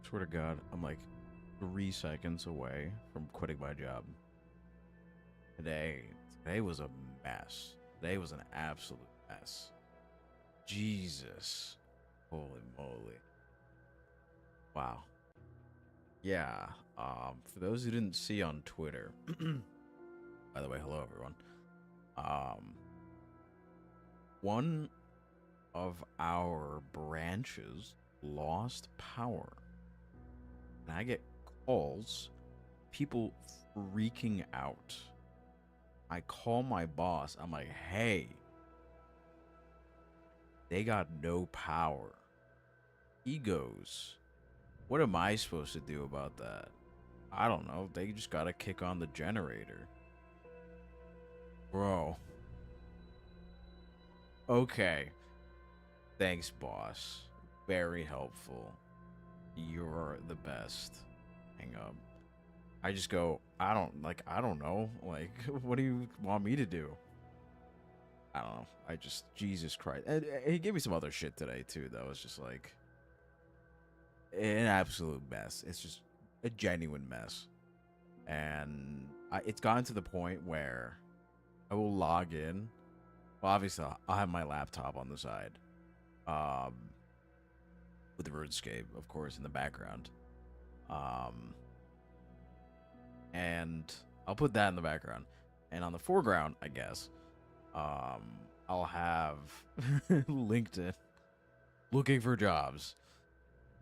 Swear to God, I'm like 3 seconds away from quitting my job. Today, today was a mess. Today was an absolute mess. Jesus. Holy moly. Wow. Yeah. For those who didn't see on Twitter, by the way, hello everyone. Um, one of our branches lost power. And I get calls, people freaking out. I call my boss. I'm like, hey, they got no power. He goes, what am I supposed to do about that? I don't know. They just gotta kick on the generator. Bro. Okay. Thanks, boss. Very helpful. You're the best. Hang up. I just go, I don't know. Like, what do you want me to do? I don't know. Jesus Christ. And he gave me some other shit today, too, that was just like an absolute mess. It's just a genuine mess. And it's gotten to the point where I will log in. Well, obviously, I'll have my laptop on the side. Um, with the RuneScape, of course, in the background. Um, and I'll put that in the background. And on the foreground, I guess, I'll have LinkedIn looking for jobs.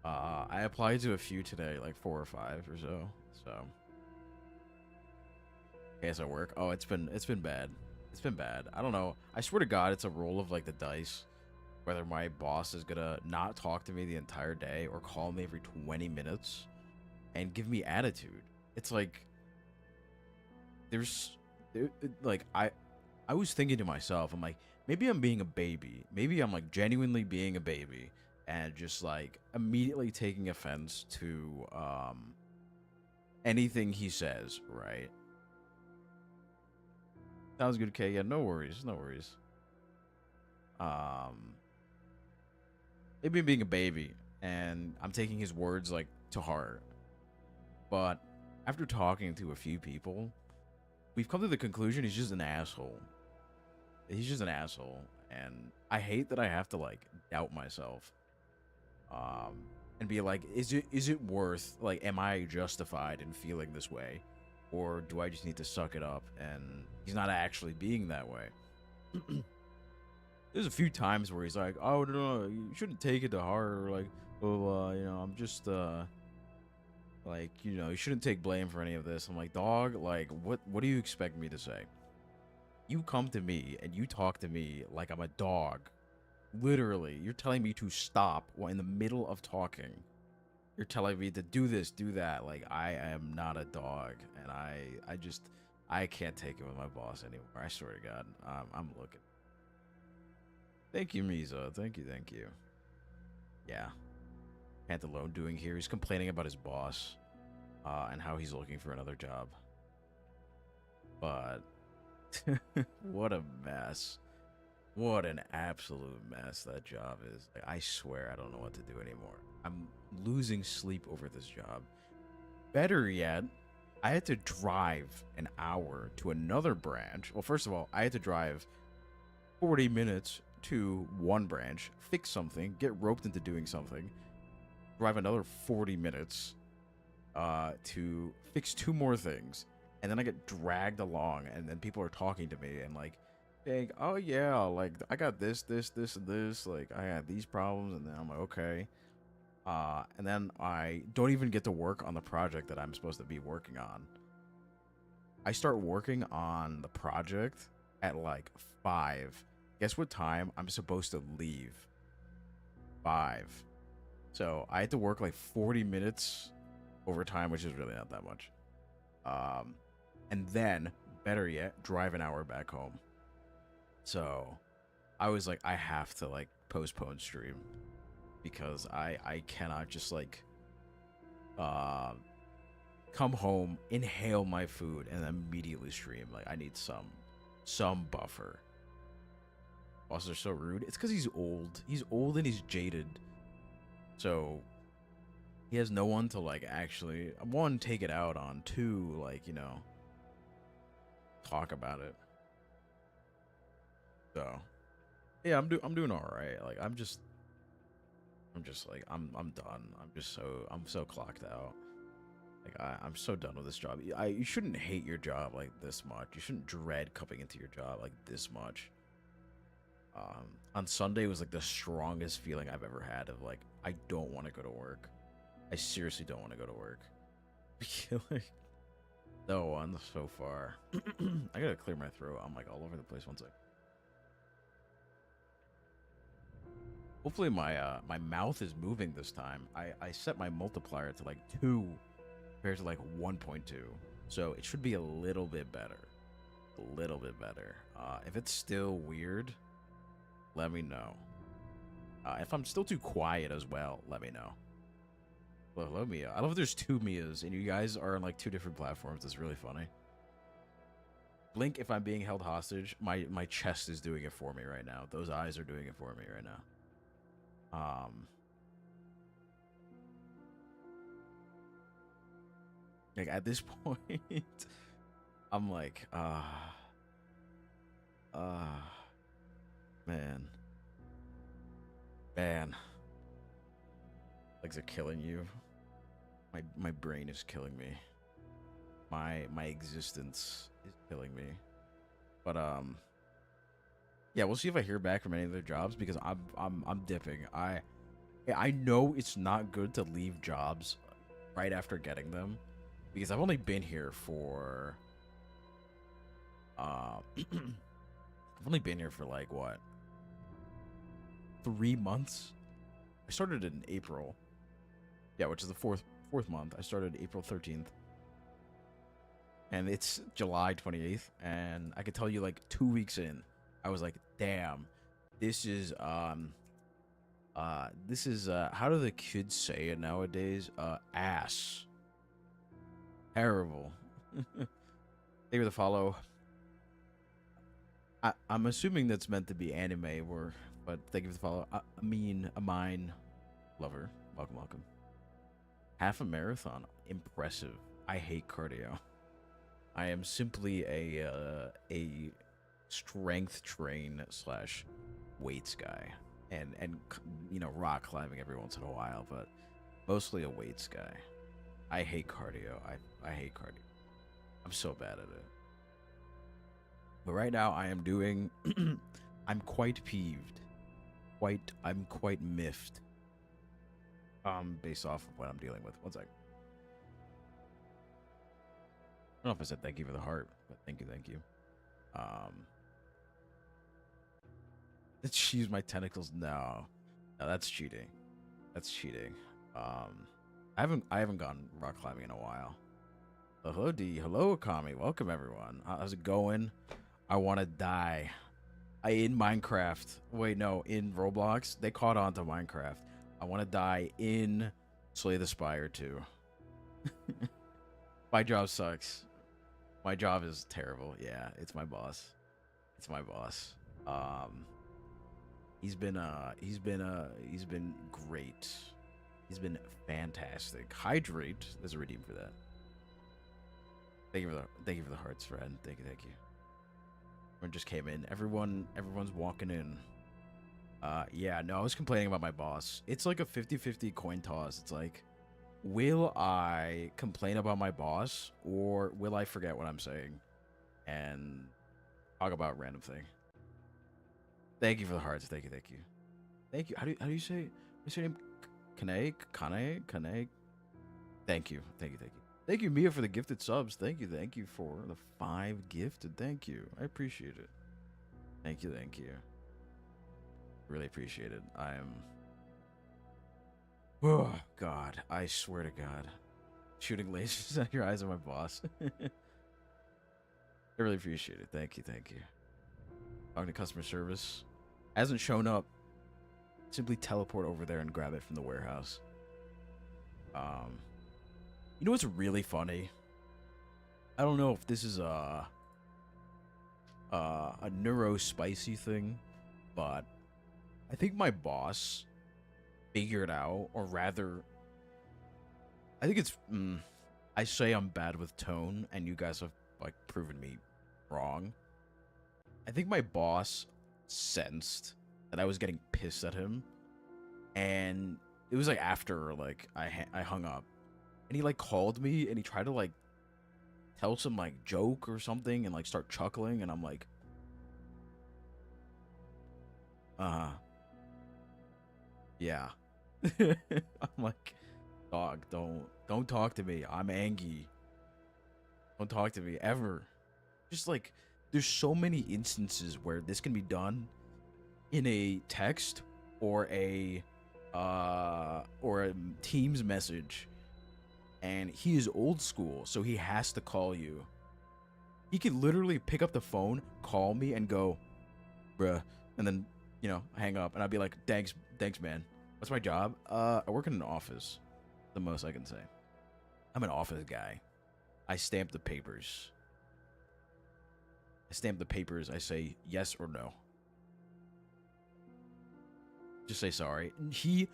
I applied to a few today, like 4 or 5 or so. So, guess I work. Oh, it's been bad. It's been bad. I don't know. I swear to God, it's a roll of like the dice whether my boss is gonna not talk to me the entire day or call me every 20 minutes and give me attitude. It's like there's like I was thinking to myself, I'm like, maybe I'm being a baby. Maybe I'm like genuinely being a baby and just like immediately taking offense to anything he says, right? Sounds good, Kay. Yeah, no worries, no worries. Um Maybe I'm being a baby and I'm taking his words like to heart. But after talking to a few people, we've come to the conclusion he's just an asshole. He's just an asshole, and I hate that I have to like doubt myself, and be like, is it worth like, am I justified in feeling this way, or do I just need to suck it up? And he's not actually being that way. There's a few times where he's like, oh no, you shouldn't take it to heart, or like, oh, I'm just like, you shouldn't take blame for any of this. I'm like, dog, like, what do you expect me to say? You come to me and you talk to me like I'm a dog. Literally, you're telling me to stop while in the middle of talking. You're telling me to do this, do that. Like, I am not a dog, and I can't take it with my boss anymore. I swear to God, I'm looking. Thank you, Misa. Thank you, thank you. Yeah, Pantalone doing here. He's complaining about his boss, and how he's looking for another job. But what a mess. What an absolute mess that job is. Like, I swear I don't know what to do anymore. I'm losing sleep over this job. Better yet, I had to drive an hour to another branch. Well, first of all, I had to drive 40 minutes to one branch, fix something, get roped into doing something, drive another 40 minutes to fix 2 more things, and then I get dragged along, and then people are talking to me and like saying, oh yeah, like I got this, and this, like I had these problems, and then I'm like, okay. And then I don't even get to work on the project that I'm supposed to be working on. I start working on the project at like 5. Guess what time I'm supposed to leave? 5. So I had to work like 40 minutes overtime, which is really not that much. And then, better yet, drive an hour back home. So I was like, I have to like postpone stream because I cannot just like come home, inhale my food, and immediately stream. Like, I need some buffer. Bosses are so rude. It's because he's old. He's old and he's jaded. So he has no one to like actually one take it out on, two like talk about it. So yeah, I'm doing all right. Like I'm just like I'm done. I'm so clocked out. Like I'm so done with this job. You shouldn't hate your job like this much. You shouldn't dread coming into your job like this much. On Sunday was like the strongest feeling I've ever had of like I don't want to go to work. I seriously don't want to go to work. Like no one so far. I gotta clear my throat. I'm like all over the place. One sec. Hopefully my mouth is moving this time. I set my multiplier to like 2 compared to like 1.2, so it should be a little bit better. A little bit better. If it's still weird, let me know. If I'm still too quiet as well, let me know. Well, hello, Mia. I don't know if there's 2 Mias, and you guys are on like 2 different platforms. That's really funny. Blink if I'm being held hostage. My chest is doing it for me right now. Those eyes are doing it for me right now. Like at this point, I'm like, man, legs are killing you. My brain is killing me. My existence is killing me. But yeah, we'll see if I hear back from any of their jobs because I'm dipping. I know it's not good to leave jobs right after getting them because I've only been here for I've only been here for like what 3 months. I started in April. Yeah, which is the fourth month. I started April 13th. And it's July 28th, and I could tell you like 2 weeks in, I was like, damn, this is how do the kids say it nowadays? Ass. Terrible. Thank you for the follow. I'm assuming that's meant to be anime, but thank you for the follow. A mine lover. Welcome. Half a marathon. Impressive. I hate cardio. I am simply a strength train / weights guy, and rock climbing every once in a while, but mostly a weights guy. I hate cardio. I hate cardio. I'm so bad at it. But right now I am doing. I'm quite peeved. I'm quite miffed. Based off of what I'm dealing with. One sec. I don't know if I said thank you for the heart, but thank you. Let's use my tentacles. No, that's cheating. That's cheating. I haven't gone rock climbing in a while. Hello D. Hello Akami. Welcome everyone. How's it going? I want to die. In Minecraft. Wait, no, in Roblox. They caught on to Minecraft. I want to die in Slay the Spire 2. My job sucks. My job is terrible. Yeah, it's my boss. It's my boss. He's been great. He's been fantastic. Hydrate. There's a redeem for that. Thank you for the hearts, friend. Thank you. Everyone just came in. Everyone's walking in. Yeah, no, I was complaining about my boss. It's like a 50-50 coin toss. It's like, will I complain about my boss or will I forget what I'm saying and talk about a random thing? Thank you for the hearts. Thank you. How do you say your name? Kane. Thank you. Thank you, Mia, for the gifted subs. Thank you for the 5 gifted. Thank you. I appreciate it. Thank you. Really appreciate it. Oh, God. I swear to God. Shooting lasers at your eyes are my boss. I really appreciate it. Thank you. Talking to customer service. Hasn't shown up. Simply teleport over there and grab it from the warehouse. You know what's really funny? I don't know if this is a neuro-spicy thing, but I think my boss figured out, or rather I think it's. I say I'm bad with tone, and you guys have like proven me wrong. I think my boss sensed that I was getting pissed at him, and it was like after like I hung up, and he like called me and he tried to like tell some like joke or something and like start chuckling, and I'm like, yeah. I'm like, dog, don't talk to me. I'm angry. Don't talk to me ever. Just like there's so many instances where this can be done in a text or a Teams message, and he is old school, so he has to call you. He could literally pick up the phone, call me, and go, bruh, and then hang up, and I'd be like, thanks, man. What's my job? I work in an office. The most I can say. I'm an office guy. I stamp the papers. I say yes or no. Just say sorry. He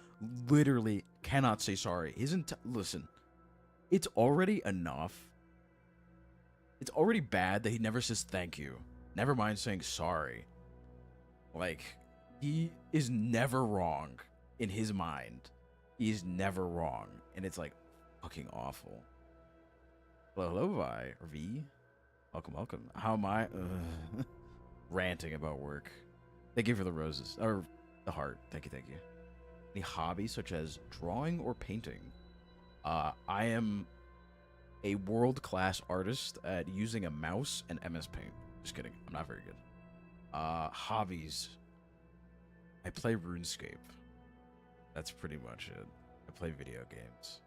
literally cannot say sorry. Listen, it's already enough. It's already bad that he never says thank you. Never mind saying sorry. Like, he is never wrong in his mind. He's never wrong. And it's like fucking awful. Hello, Vi, or V. Welcome. How am I? Ranting about work. Thank you for the roses. Or the heart. Thank you. Any hobbies such as drawing or painting? I am a world-class artist at using a mouse and MS Paint. Just kidding. I'm not very good. Hobbies. I play RuneScape. That's pretty much it. I play video games.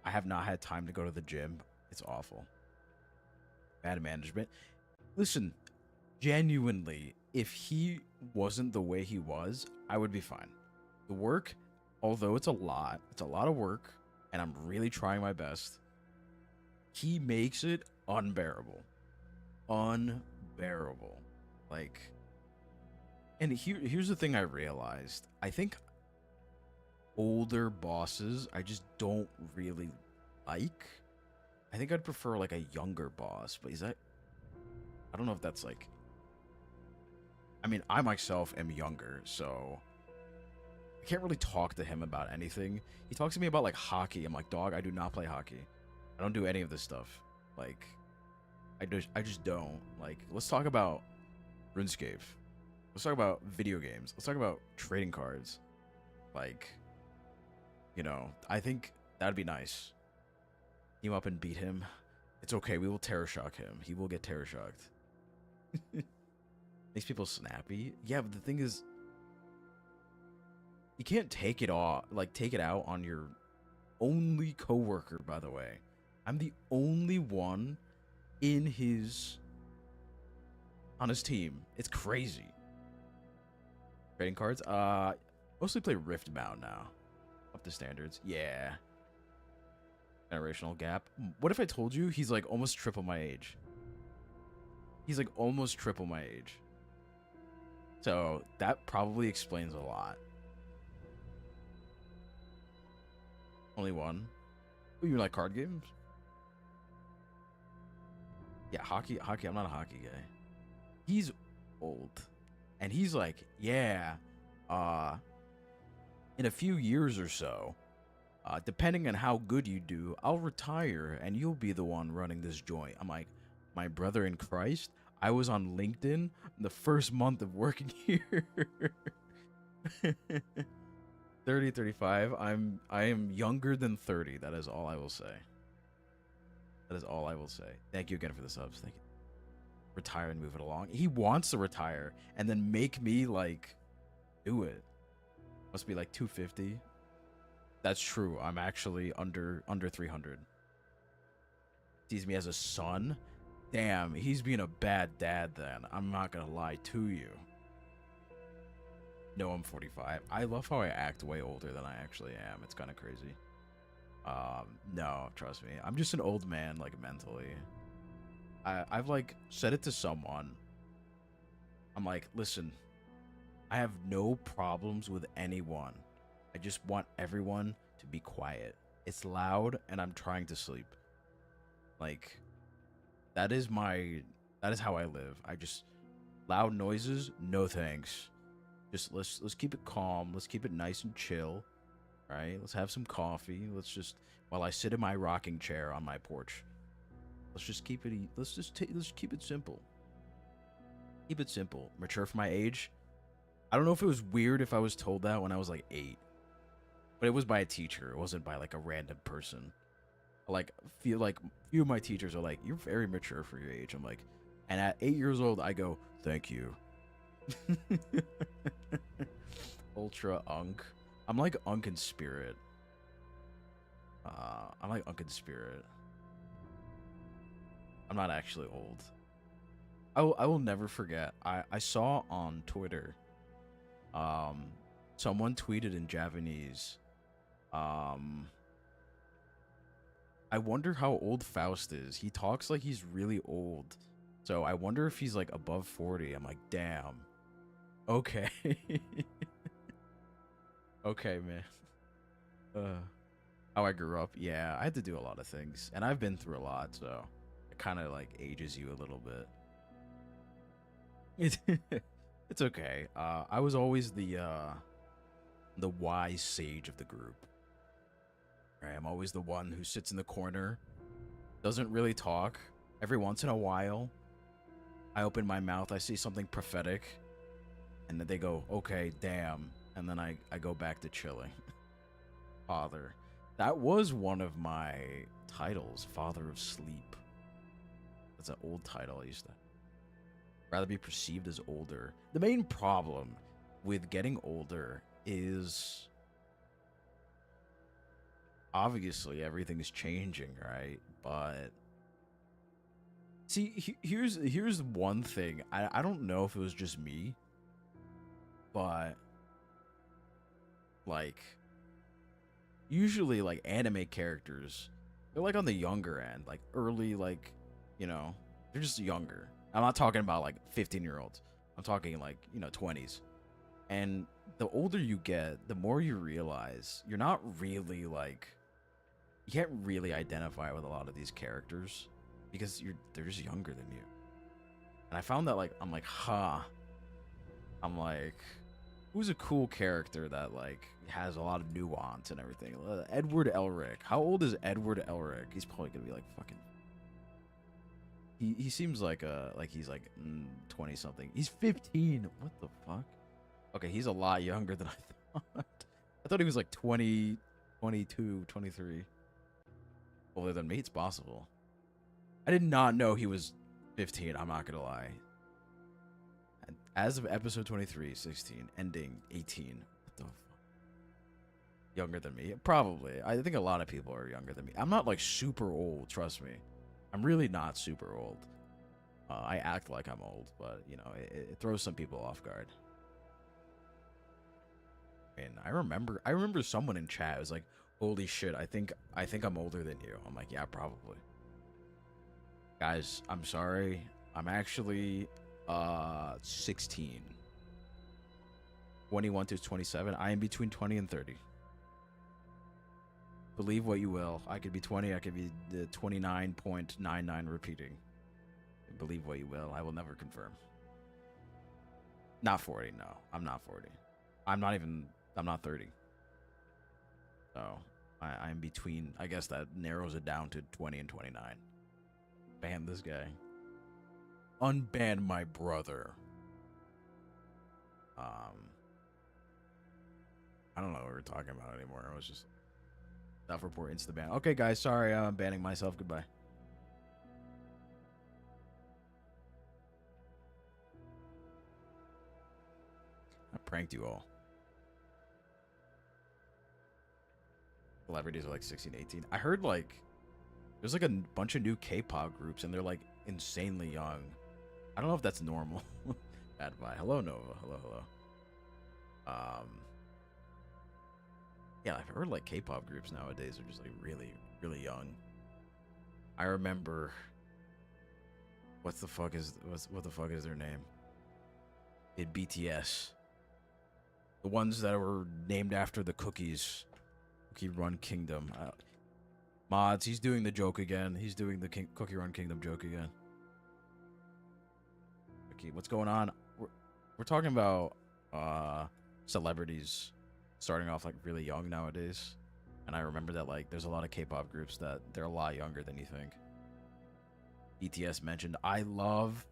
I have not had time to go to the gym. It's awful. Bad management. Listen, genuinely, if he wasn't the way he was, I would be fine. The work, although it's a lot of work, and I'm really trying my best, he makes it unbearable. Unbearable. Like, and here's the thing I realized. I think older bosses I just don't really like. I think I'd prefer like a younger boss, but I don't know if that's like, I mean, I myself am younger, so I can't really talk to him about anything. He talks to me about like hockey. I'm like, dog, I do not play hockey. I don't do any of this stuff. Like, I just don't. Like, let's talk about RuneScape. Let's talk about video games. Let's talk about trading cards. Like, I think that'd be nice. Team up and beat him. It's okay. We will terror shock him. He will get terror shocked. Makes people snappy. Yeah, but the thing is, you can't take it out on your only coworker, by the way. I'm the only one on his team. It's crazy. Trading cards? Mostly play Riftbound now. Up to standards. Yeah. Generational gap. What if I told you he's like almost triple my age? He's like almost triple my age. So that probably explains a lot. Only one. Oh, you like card games? Yeah, hockey. I'm not a hockey guy. He's old. And he's like, yeah, in a few years or so, depending on how good you do, I'll retire and you'll be the one running this joint. I'm like, my brother in Christ, I was on LinkedIn the first month of working here. 30, 35. I am younger than 30. That is all I will say. That is all I will say. Thank you again for the subs. Thank you. Retire and move it along. He wants to retire and then make me like do it. Must be like 250. That's true. I'm actually under 300. Sees me as a son. Damn, he's being a bad dad then. I'm not gonna lie to you. No, I'm 45. I love how I act way older than I actually am. It's kind of crazy. No, trust me. I'm just an old man, like, mentally. I've, like, said it to someone. I'm like, listen, I have no problems with anyone. I just want everyone to be quiet. It's loud and I'm trying to sleep. Like that is how I live. I just loud noises, no thanks. Just let's keep it calm. Let's keep it nice and chill. Right? Let's have some coffee. Let's just while I sit in my rocking chair on my porch. Let's just keep it let's keep it simple. Keep it simple. Mature for my age. I don't know if it was weird if I was told that when I was like 8. But it was by a teacher. It wasn't by like a random person. Like feel like few of my teachers are like, "You're very mature for your age." I'm like, and at 8 years old, I go, "Thank you." Ultra unk. I'm like unk in spirit. I'm like unk in spirit. I'm not actually old. I will never forget. I saw on Twitter, someone tweeted in Japanese, I wonder how old Faust is. He talks like he's really old. So I wonder if he's like above 40. I'm like, damn. Okay. Okay, man. How I grew up. Yeah, I had to do a lot of things. And I've been through a lot, so it kind of like ages you a little bit. It's okay. I was always the wise sage of the group. Right? I'm always the one who sits in the corner, doesn't really talk. Every once in a while, I open my mouth, I see something prophetic, and then they go, "Okay, damn," and then I go back to chilling. Father. That was one of my titles, Father of Sleep. That's an old title I used to rather be perceived as older. The main problem with getting older is obviously everything's changing, right? But see, here's one thing. I don't know if it was just me, but like usually like anime characters, they're like on the younger end, like early, like, you know, they're just younger. I'm not talking about like 15-year-olds. I'm talking like, 20s. And the older you get, the more you realize you're not really like, you can't really identify with a lot of these characters because they're just younger than you. And I found that like, I'm like, I'm like, who's a cool character that like has a lot of nuance and everything? Edward Elric. How old is Edward Elric? He's probably gonna be like fucking. He seems like he's like 20 something. He's 15. What the fuck? Okay, he's a lot younger than I thought. I thought he was like 20, 22, 23. Older than me, it's possible. I did not know he was 15. I'm not gonna lie. As of episode 23, 16, ending 18. What the fuck? Younger than me? Probably. I think a lot of people are younger than me. I'm not like super old, trust me. I'm really not super old. I act like I'm old, but it throws some people off guard. And I remember someone in chat was like, "Holy shit, I think I'm older than you." I'm like, "Yeah, probably." Guys, I'm sorry. I'm actually 16. 21 to 27. I am between 20 and 30. Believe what you will. I could be 20. I could be the 29.99 repeating. Believe what you will. I will never confirm. Not 40. No, I'm not 40. I'm not 30. So I'm between. I guess that narrows it down to 20 and 29. Ban this guy. Unban my brother. I don't know what we're talking about anymore. I was just self-report insta ban. Okay, guys, sorry, I'm banning myself. Goodbye. I pranked you all. Celebrities are like 16, 18. I heard like there's like a bunch of new K-pop groups and they're like insanely young. I don't know if that's normal. Bad vibe. Hello, Nova. Hello. Yeah, I've heard like K-pop groups nowadays are just like really, really young. I remember. What the fuck is their name? In BTS. The ones that were named after the cookies. Cookie Run Kingdom. Mods, he's doing the joke again. He's doing the Cookie Run Kingdom joke again. Okay, what's going on? We're talking about celebrities starting off like really young nowadays. And I remember that like there's a lot of K-pop groups that they're a lot younger than you think. BTS mentioned. I love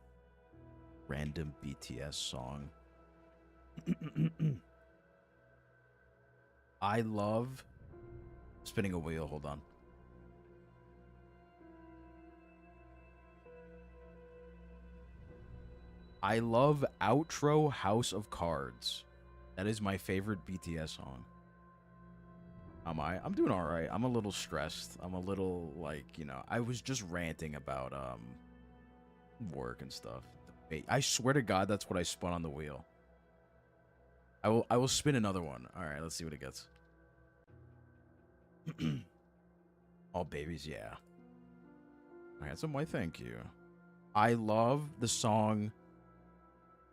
random BTS song. I love spinning a wheel. Hold on. I love Outro House of Cards. That is my favorite BTS song. I'm doing all right. I'm a little stressed. I'm a little like, you know, I was just ranting about work and stuff. I swear to God, that's what I spun on the wheel. I will spin another one. All right, let's see what it gets. All babies, yeah. All right, so why thank you. I love the song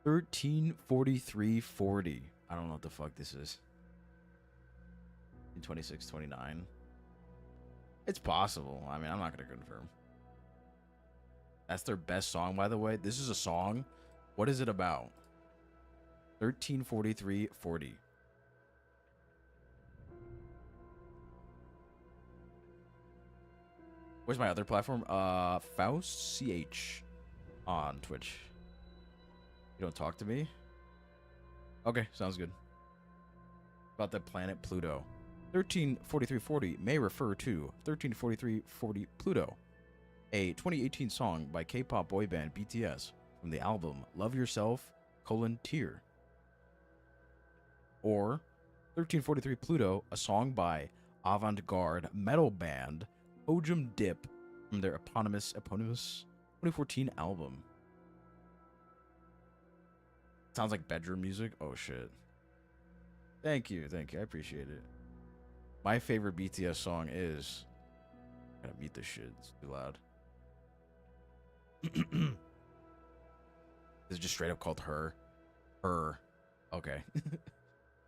134340. I don't know what the fuck this is. In 2629. It's possible. I mean, I'm not gonna confirm. That's their best song, by the way. This is a song. What is it about? 134340. Where's my other platform? Faust CH on Twitch. You don't talk to me? Okay, sounds good. About the planet Pluto. 134340 may refer to 134340 Pluto, a 2018 song by K-pop boy band BTS from the album Love Yourself, Tear. Or 1343 Pluto, a song by avant-garde metal band Ojum Dip from their eponymous 2014 album. Sounds like bedroom music. Oh shit. Thank you. I appreciate it. My favorite BTS song is... I gotta mute this shit. It's too loud. Is it just straight up called Her? Her. Okay.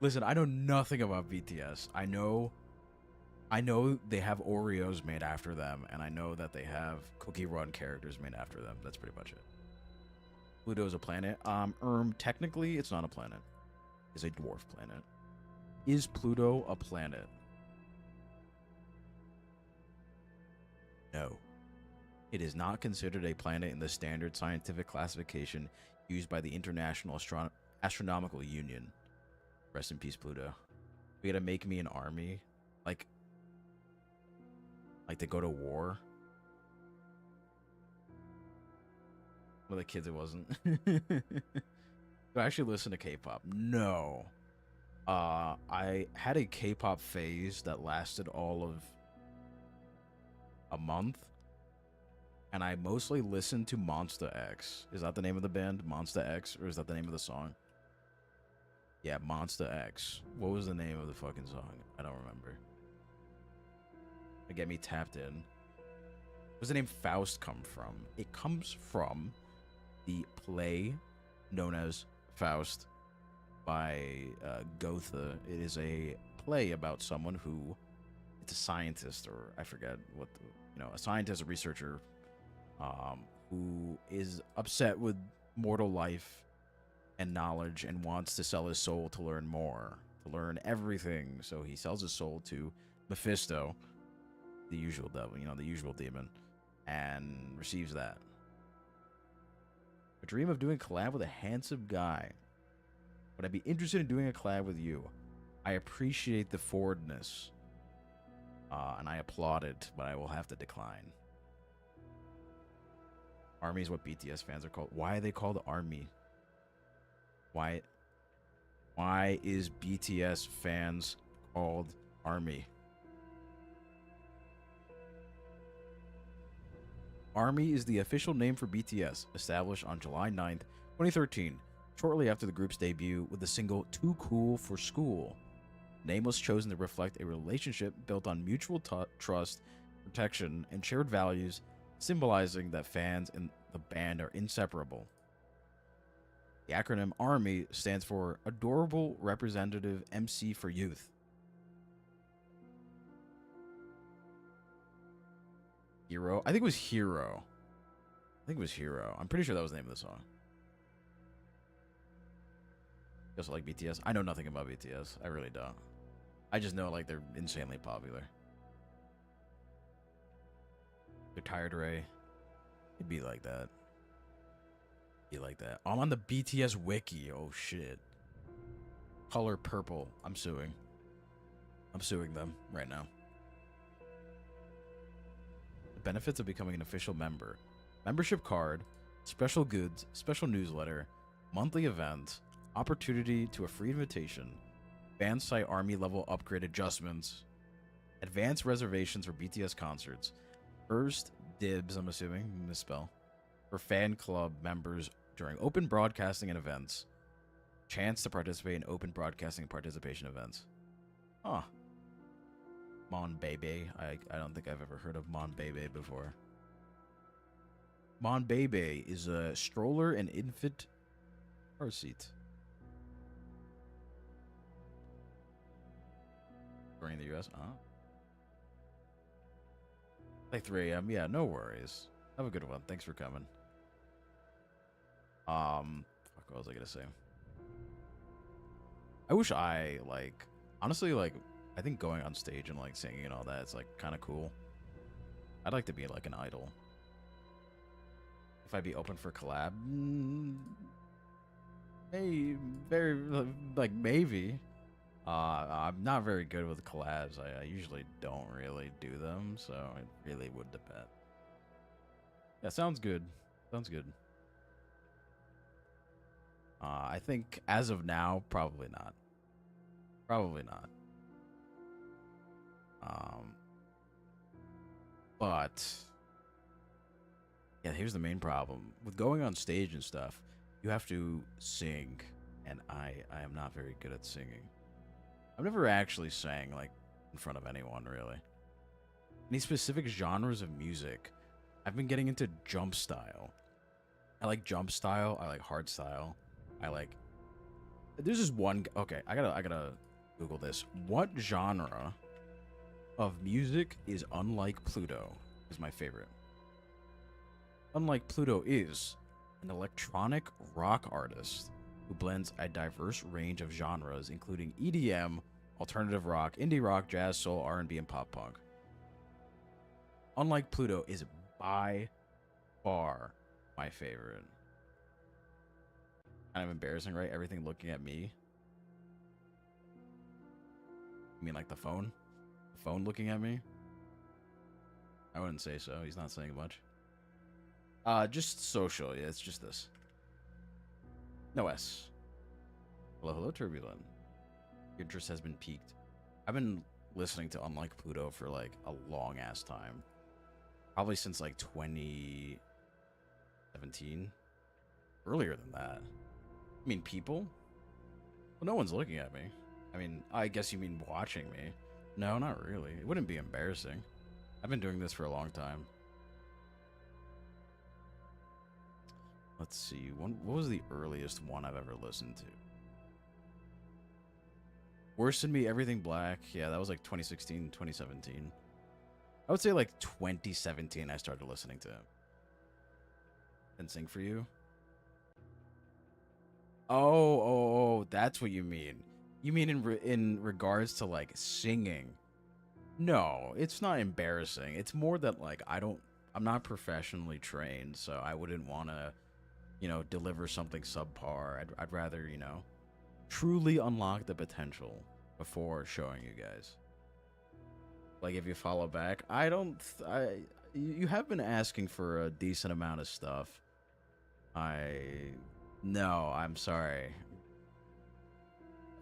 Listen, I know nothing about BTS. I know they have Oreos made after them, and I know that they have Cookie Run characters made after them. That's pretty much it. Pluto is a planet. Technically, it's not a planet. It's a dwarf planet. Is Pluto a planet? No. It is not considered a planet in the standard scientific classification used by the International Astronomical Union. Rest in peace, Pluto. We gotta make me an army. Like to go to war. One of the kids, it wasn't. Do I actually listen to K-pop? No. I had a K-pop phase that lasted all of a month, and I mostly listened to Monsta X. Is that the name of the band, Monsta X, or is that the name of the song? Yeah, Monsta X. What was the name of the fucking song? I don't remember. To get me tapped in. Where's the name Faust come from? It comes from the play known as Faust by Goethe. It is a play about someone who, it's a scientist, or I forget what, a scientist, a researcher, who is upset with mortal life and knowledge and wants to sell his soul to learn more, to learn everything. So he sells his soul to Mephisto, the usual devil, the usual demon, and receives that. I dream of doing a collab with a handsome guy. Would I be interested in doing a collab with you? I appreciate the forwardness, and I applaud it, but I will have to decline. Army is what BTS fans are called. Why are they called Army? Why is BTS fans called Army? Army is the official name for BTS, established on July 9th, 2013, shortly after the group's debut with the single Too Cool for School. The name was chosen to reflect a relationship built on mutual trust, protection, and shared values, symbolizing that fans and the band are inseparable. The acronym ARMY stands for Adorable Representative MC for Youth. Hero. I think it was Hero. I think it was Hero. I'm pretty sure that was the name of the song. You also like BTS? I know nothing about BTS. I really don't. I just know like they're insanely popular. They're tired, Ray. It'd be like that. Be like that. I'm on the BTS wiki. Oh shit. Color purple. I'm suing. I'm suing them right now. The benefits of becoming an official member. Membership card, special goods, special newsletter, monthly event, opportunity to a free invitation, fan site army level upgrade adjustments, advanced reservations for BTS concerts, first dibs, I'm assuming, misspell, for fan club members during open broadcasting and events, chance to participate in open broadcasting and participation events. Huh. Mon Bebe. I don't think I've ever heard of Mon Bebe before. Mon Bebe is a stroller and infant car seat. During the US, like 3 a.m. Yeah, no worries. Have a good one. Thanks for coming. Fuck, what was I gonna say? I wish I like, honestly, like, I think going on stage and like singing and all that is like kind of cool. I'd like to be like an idol. If I'd be open for collab, hey, very like maybe. I'm not very good with collabs. I usually don't really do them, so it really would depend. Yeah, sounds good. Sounds good. I think as of now, probably not. Probably not. But yeah, here's the main problem with going on stage and stuff. You have to sing, and I am not very good at singing. I've never actually sang like in front of anyone really. Any specific genres of music? I've been getting into jump style. I like jump style. I like hard style. I like. There's just one. Okay, I gotta Google this. What genre of music is Unlike Pluto? Is my favorite. Unlike Pluto is an electronic rock artist who blends a diverse range of genres, including EDM, alternative rock, indie rock, jazz, soul, R&B, and pop punk. Unlike Pluto is by far my favorite. Kind of embarrassing, right? Everything looking at me. You mean like the phone? The phone looking at me? I wouldn't say so. He's not saying much. Just social. Yeah, it's just this. No S. Hello, hello, Turbulent. Your interest has been piqued. I've been listening to Unlike Pluto for like a long ass time. Probably since like 2017. Earlier than that. I mean, people? Well, no one's looking at me. I mean, I guess you mean watching me. No, not really. It wouldn't be embarrassing. I've been doing this for a long time. Let's see. What was the earliest one I've ever listened to? Worse Than Me, Everything Black. Yeah, that was like 2016, 2017. I would say like 2017 I started listening to him. And Sing For You. Oh, that's what you mean. You mean in regards to like singing? No, it's not embarrassing. It's more that like I'm not professionally trained, so I wouldn't want to, deliver something subpar. I'd rather, truly unlock the potential before showing you guys. Like if you follow back, you have been asking for a decent amount of stuff. No, I'm sorry.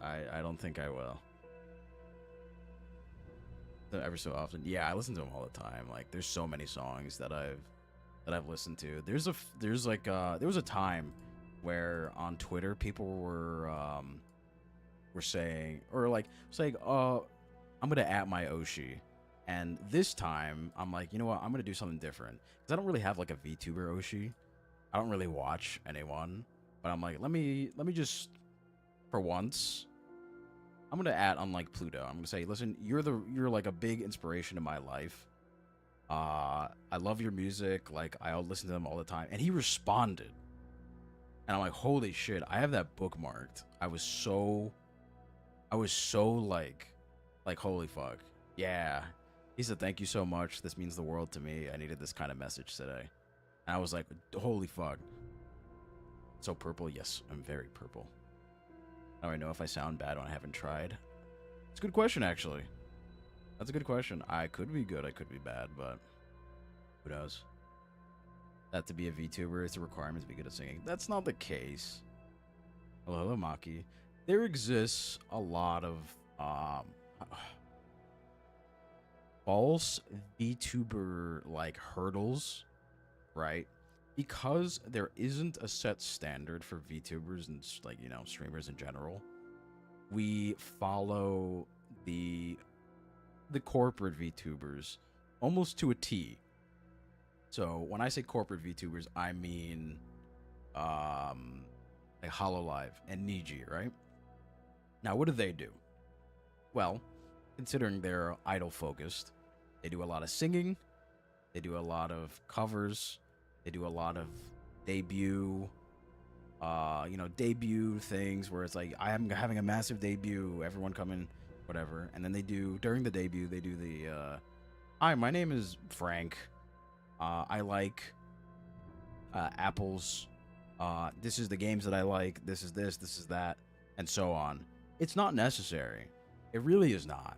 I don't think I will. Every so often, yeah, I listen to them all the time. Like, there's so many songs that I've listened to. There was a time where on Twitter people were saying, I'm gonna at my Oshi, and this time I'm like, you know what, I'm gonna do something different because I don't really have like a VTuber Oshi. I don't really watch anyone, but I'm like, let me just, for once, I'm gonna add Unlike Pluto. I'm gonna say, listen, you're like a big inspiration in my life. I love your music. Like, I'll listen to them all the time. And he responded. And I'm like, holy shit, I have that bookmarked. I was so like, holy fuck. Yeah. He said, thank you so much. This means the world to me. I needed this kind of message today. And I was like, holy fuck. So purple? Yes, I'm very purple. How do I know if I sound bad when I haven't tried? It's a good question, actually. That's a good question. I could be good, I could be bad, but who knows? That to be a VTuber, it's a requirement to be good at singing. That's not the case. Hello, Maki. There exists a lot of false VTuber like hurdles, right? Because there isn't a set standard for VTubers and like, you know, streamers in general. We follow the corporate VTubers almost to a T. So when I say corporate VTubers, I mean like HoloLive and Niji, right? Now, what do? Well, considering they're idol focused, they do a lot of singing, they do a lot of covers, they do a lot of debut, debut things where it's like, I am having a massive debut, everyone come in, whatever. And then they do, during the debut, they do the, hi, my name is Frank. I like apples. This is the games that I like. This is this is that, and so on. It's not necessary. It really is not.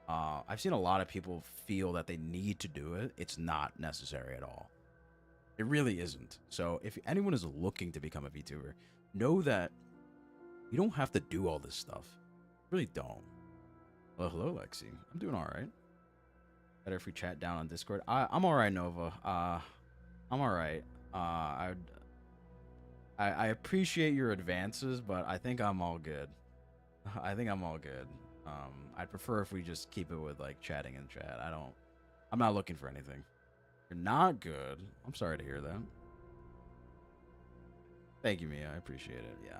I've seen a lot of people feel that they need to do it. It's not necessary at all. It really isn't. So if anyone is looking to become a VTuber, know that you don't have to do all this stuff. You really don't. Well, hello, Lexi. I'm doing all right. Better if we chat down on Discord. I'm all right, Nova. I'm all right. I appreciate your advances, but I think I'm all good. I think I'm all good. I'd prefer if we just keep it with like chatting in chat. I'm not looking for anything. You're not good. I'm sorry to hear that. Thank you, Mia. I appreciate it. Yeah,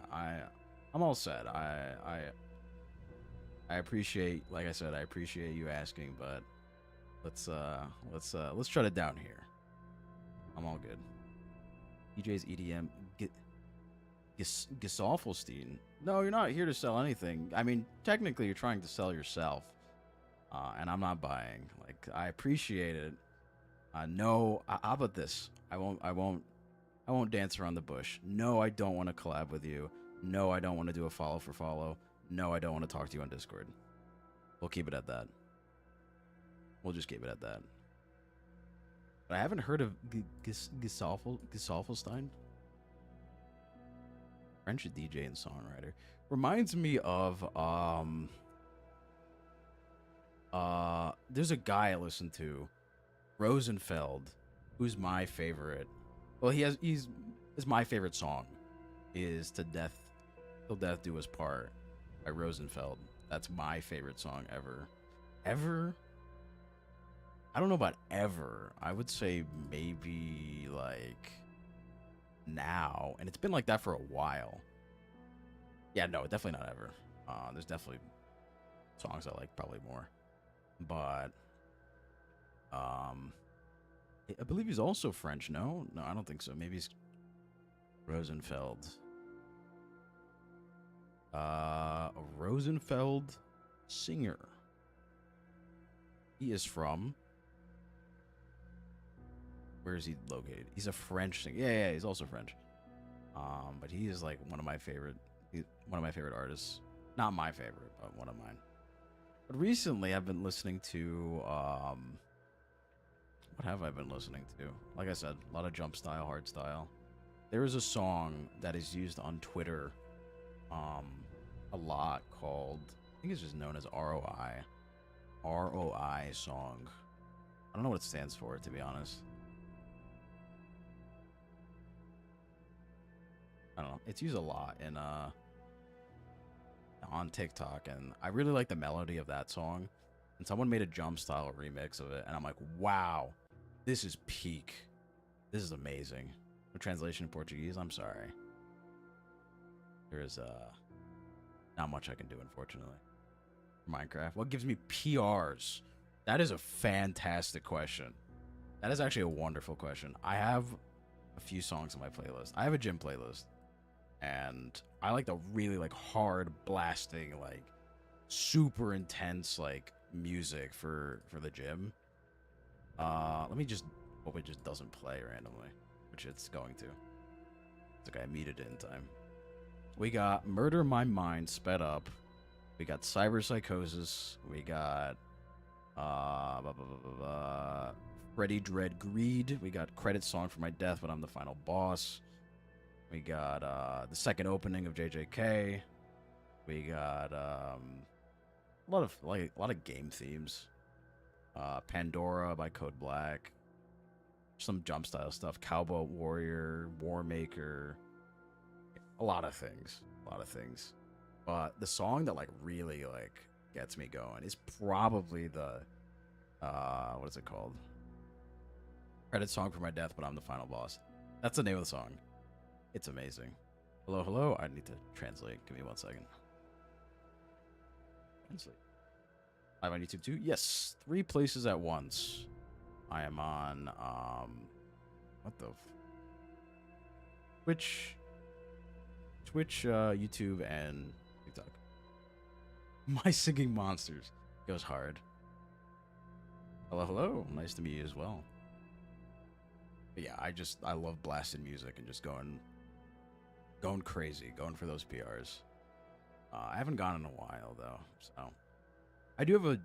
I'm all set. I appreciate, like I said, I appreciate you asking, but let's shut it down here. I'm all good. DJ's EDM Gesalfelstein. No, you're not here to sell anything. I mean, technically, you're trying to sell yourself, and I'm not buying. Like, I appreciate it. No, how about this? I won't dance around the bush. No, I don't want to collab with you. No, I don't want to do a follow for follow. No, I don't want to talk to you on Discord. We'll keep it at that. We'll just keep it at that. But I haven't heard of Gesalfelstein. French DJ and songwriter. Reminds me of there's a guy I listen to, Rosenfeld, who's my favorite. Well, he's my favorite song is Till Death Do Us Part by Rosenfeld. That's my favorite song ever. Ever? I don't know about ever. I would say maybe like now, and it's been like that for a while. Yeah, no, definitely not ever. There's definitely songs I like probably more, but I believe he's also French. No, I don't think so. Maybe he's Rosenfeld. A Rosenfeld singer. He is from. Where is he located? He's a French singer. Yeah, he's also French. But he is like one of my favorite artists. Not my favorite, but one of mine. But recently I've been listening to what have I been listening to? Like I said, a lot of jump style, hard style. There is a song that is used on Twitter a lot called, I think it's just known as ROI. ROI song. I don't know what it stands for, to be honest. I don't know. It's used a lot in on TikTok, and I really like the melody of that song. And someone made a jump style remix of it, and I'm like, wow, this is peak. This is amazing. No translation in Portuguese, I'm sorry. There is not much I can do, unfortunately. Minecraft. What gives me PRs? That is a fantastic question. That is actually a wonderful question. I have a few songs on my playlist. I have a gym playlist, and I like the really like hard blasting, like super intense like music for the gym. Let me just hope it just doesn't play randomly, which it's going to. It's okay, I muted it in time. We got Murder My Mind sped up. We got Cyber Psychosis. We got Freddy Dread Greed. We got Credit Song for My Death, but I'm the Final Boss. We got the second opening of JJK. We got a lot of game themes. Pandora by Code Black. Some jump style stuff. Cowboy Warrior, War Maker. A lot of things. But the song that like really like gets me going is probably the what is it called? Credit Song for My Death, but I'm the Final Boss. That's the name of the song. It's amazing. Hello, hello. I need to translate. Give me 1 second. Translate. Live on YouTube too? Yes. 3 places at once. I am on what the Twitch, YouTube, and TikTok. My Singing Monsters goes hard. Hello, hello. Nice to meet you as well. But yeah, I love blasting music and just going crazy, going for those PRs. I haven't gone in a while though, so I do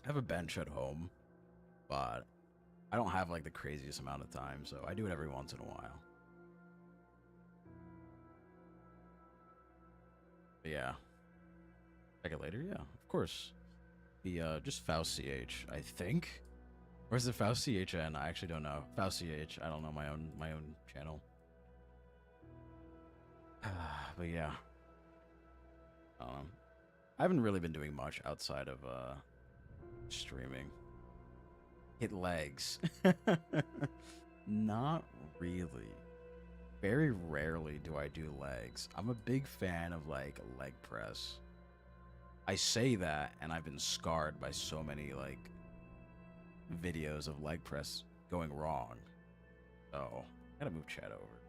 have a bench at home, but I don't have like the craziest amount of time, so I do it every once in a while. But yeah. Check it later, yeah, of course. The just Faust CH, I think. Or is it Faust CHN? I actually don't know. Faust CH, I don't know my own channel. But yeah. I haven't really been doing much outside of streaming. Hit legs. Not really. Very rarely do I do legs. I'm a big fan of like leg press. I say that, and I've been scarred by so many like videos of leg press going wrong. So I gotta move chat over.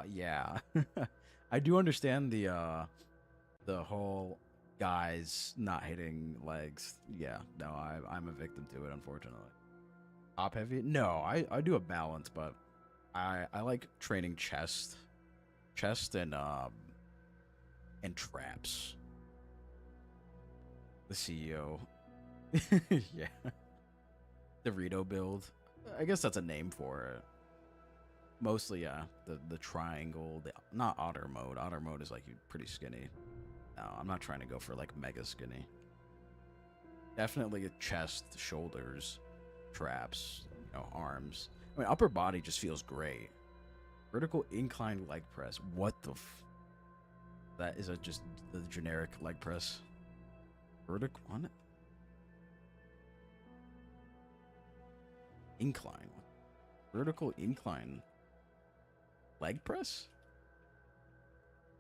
Yeah. I do understand the whole guys not hitting legs. Yeah, no, I'm a victim to it, unfortunately. Top heavy? No, I do a balance, but I like training chest and traps. The CEO. Yeah. Dorito build. I guess that's a name for it. Mostly, yeah. The triangle. Not otter mode. Otter mode is like you're pretty skinny. No, I'm not trying to go for like mega skinny. Definitely chest, shoulders, traps, arms. I mean, upper body just feels great. Vertical incline leg press. What the that is just the generic leg press. Vertical on it. Incline. Vertical incline. Leg press?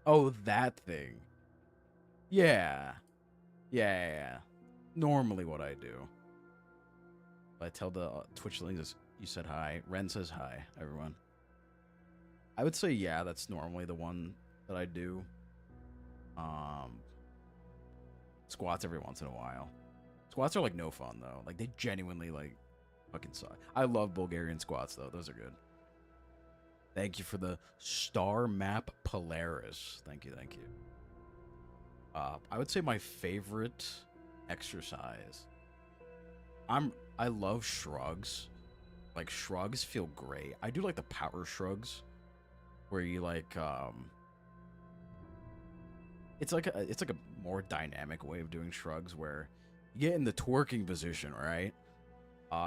Oh, that thing. Yeah. Yeah. Normally what I do. I tell the Twitch links you said hi. Ren says hi, everyone. I would say yeah, that's normally the one that I do. Squats every once in a while. Squats are like no fun though. Like they genuinely like fucking suck. I love Bulgarian squats though. Those are good. Thank you for the star map Polaris. Thank you, thank you. I would say my favorite exercise. I love shrugs. Like shrugs feel great. I do like the power shrugs where you like it's like a more dynamic way of doing shrugs where you get in the twerking position, right?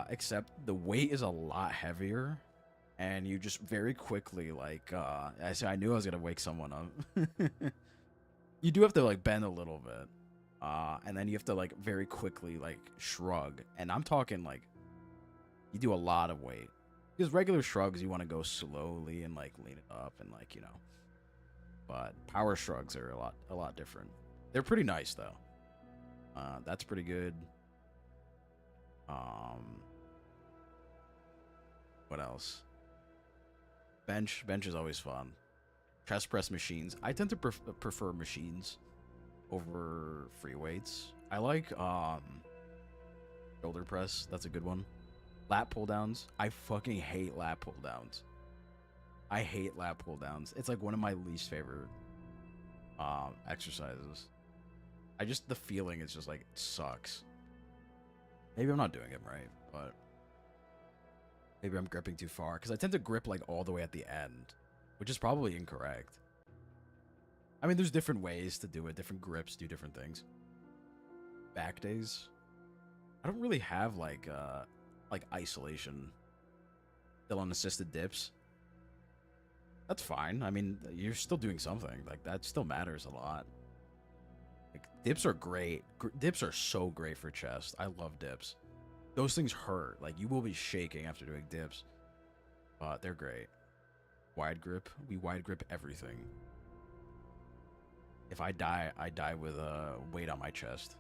Except the weight is a lot heavier and you just very quickly like I knew I was gonna wake someone up. You do have to like bend a little bit. And then you have to like very quickly like shrug. And I'm talking like you do a lot of weight. Because regular shrugs you want to go slowly and like lean it up and like, But power shrugs are a lot different. They're pretty nice though. That's pretty good. What else? Bench is always fun. Chest press machines. I tend to prefer machines over free weights. I like shoulder press. That's a good one. Lat pull downs. I fucking hate lat pull downs. I hate lat pull downs. It's like one of my least favorite exercises. The feeling is just like, it sucks. Maybe I'm not doing it right, but maybe I'm gripping too far, because I tend to grip like all the way at the end, which is probably incorrect. I mean, there's different ways to do it. Different grips do different things. Back days. I don't really have like isolation. Still unassisted dips. That's fine. I mean, you're still doing something. Like, that still matters a lot. Like, dips are great. Dips are so great for chest. I love dips. Those things hurt. Like, you will be shaking after doing dips. But they're great. Wide grip. We wide grip everything. If I die with a weight on my chest.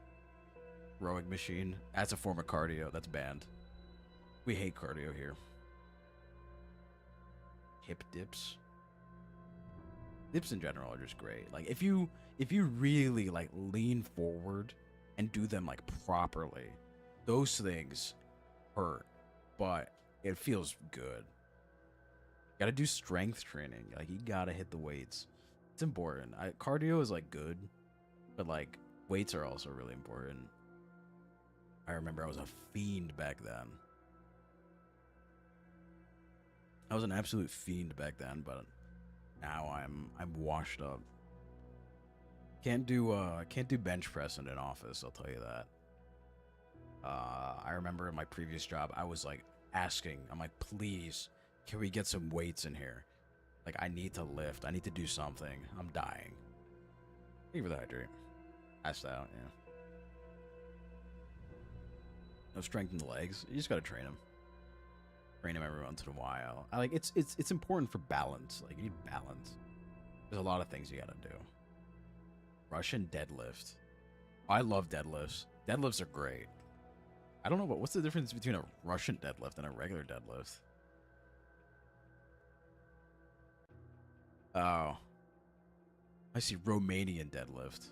Rowing machine. That's a form of cardio. That's banned. We hate cardio here. Hip dips. Dips in general are just great. Like, if you really like lean forward and do them like properly, those things hurt, but it feels good. You gotta do strength training. Like, you gotta hit the weights. It's important. Cardio is like good, but like weights are also really important. I remember I was a fiend back then. I was an absolute fiend back then, but now I'm washed up. Can't do bench press in an office, I'll tell you that. I remember in my previous job, I was like asking, I'm like, please, can we get some weights in here? Like, I need to lift. I need to do something. I'm dying. Thank you for the hydrate. Passed out, yeah. No strength in the legs. You just gotta train them. Train them every once in a while. It's important for balance. Like, you need balance. There's a lot of things you gotta do. Russian deadlift. I love deadlifts. Deadlifts are great. I don't know, but what's the difference between a Russian deadlift and a regular deadlift? Oh. I see Romanian deadlift.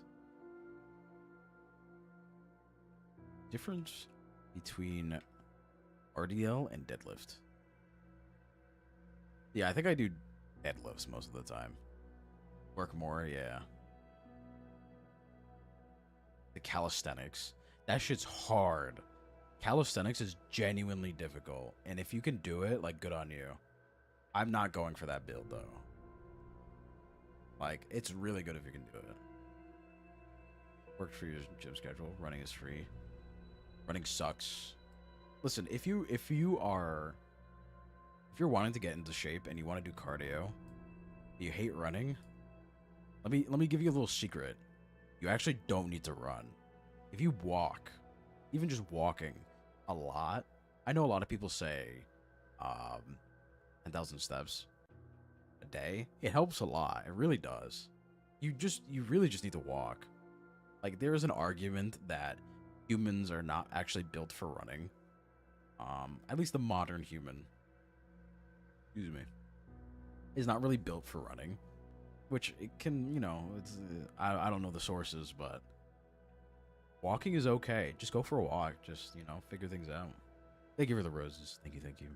Difference between RDL and deadlift. Yeah, I think I do deadlifts most of the time. Work more, yeah. The calisthenics. That shit's hard. Calisthenics is genuinely difficult. And if you can do it, like, good on you. I'm not going for that build, though. Like, it's really good if you can do it. Worked for your gym schedule. Running is free. Running sucks. Listen, if you're wanting to get into shape and you want to do cardio, you hate running, let me give you a little secret. You actually don't need to run. If you walk, even just walking a lot, I know a lot of people say 10,000 steps a day. It helps a lot. It really does. You really just need to walk. Like, there is an argument that humans are not actually built for running. At least the modern human, excuse me, is not really built for running, which it can, you know, it's I don't know the sources, but walking is okay. Just go for a walk. Just, you know, figure things out. Thank you for the roses. Thank you.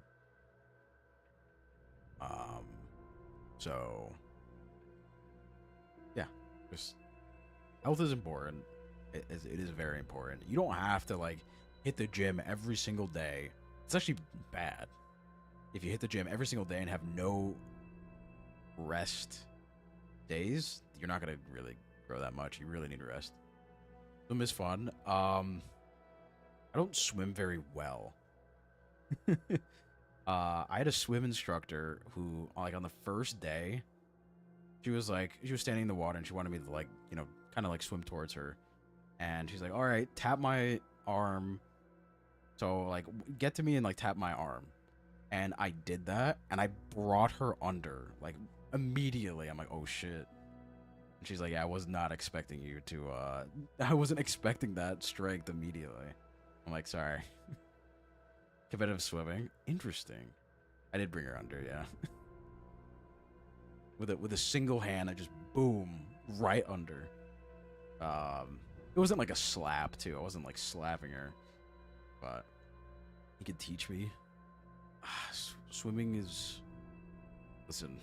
So yeah, just health is important. It is very important. You don't have to like hit the gym every single day. It's actually bad if you hit the gym every single day and have no rest days. You're not gonna really grow that much. You really need rest. Swim is fun. I don't swim very well. I had a swim instructor who, like, on the first day, she was standing in the water and she wanted me to, like, you know, kind of like swim towards her. And she's like, all right, tap my arm. So, like, get to me and, like, tap my arm. And I did that, and I brought her under, like, immediately. I'm like, oh, shit. And she's like, yeah, I was not expecting you to, I wasn't expecting that strength immediately. I'm like, sorry. Competitive swimming? Interesting. I did bring her under, yeah. with a single hand, I just boom, right under. It wasn't like a slap, too. I wasn't like slapping her. But you could teach me. Swimming is... Listen.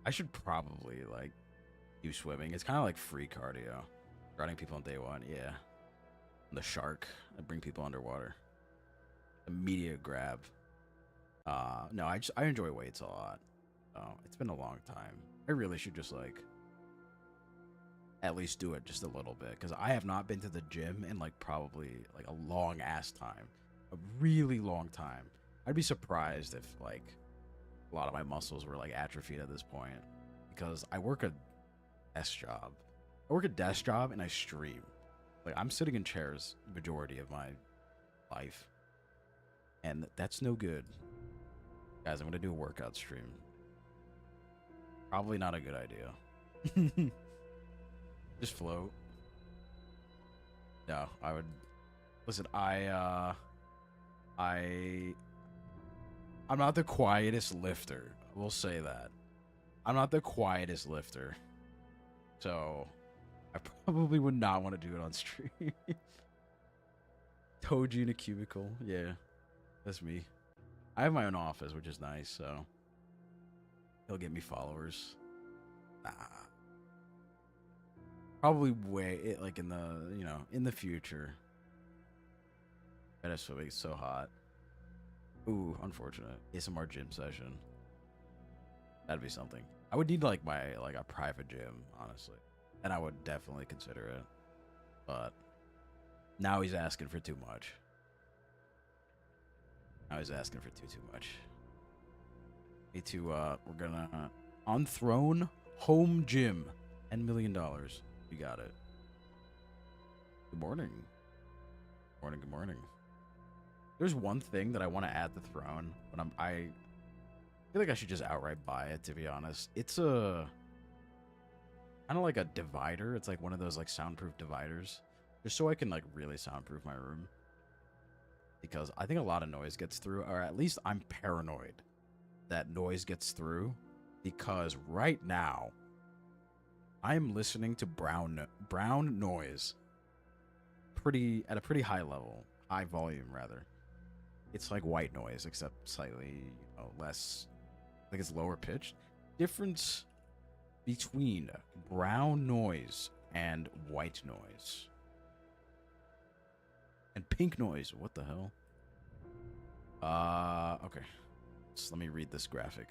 I should probably, like, do swimming. It's kind of like free cardio. Running people on day one, yeah. And the shark. I bring people underwater. Immediate grab. No, I enjoy weights a lot. It's been a long time. I really should just, like, at least do it just a little bit, because I have not been to the gym in like probably like a long ass time, a really long time. I'd be surprised if like a lot of my muscles were like atrophied at this point, because I work a desk job. And I stream. Like, I'm sitting in chairs majority of my life, and that's no good. Guys, I'm gonna do a workout stream. Probably not a good idea. Just float. No, I would... Listen, I'm not the quietest lifter. We'll say that. I'm not the quietest lifter. So, I probably would not want to do it on stream. Toji in a cubicle. Yeah, that's me. I have my own office, which is nice, so... He'll get me followers. Nah. Probably like in the, you know, in the future. That is so hot. Ooh, unfortunate. ASMR gym session. That'd be something. I would need like a private gym, honestly. And I would definitely consider it. But now he's asking for too much. Now he's asking for too much. Me too, we're gonna on throne home gym. $10 million. We got it. Good morning. Good morning. There's one thing that I want to add to Throne, but I feel like I should just outright buy it, to be honest. It's a kind of like a divider. It's like one of those like soundproof dividers, just so I can like really soundproof my room. Because I think a lot of noise gets through, or at least I'm paranoid that noise gets through, because right now I'm listening to brown noise at a pretty high level, high volume rather. It's like white noise, except slightly, you know, less. I think it's lower pitched. Difference between brown noise and white noise and pink noise. What the hell? Okay. So let me read this graphic.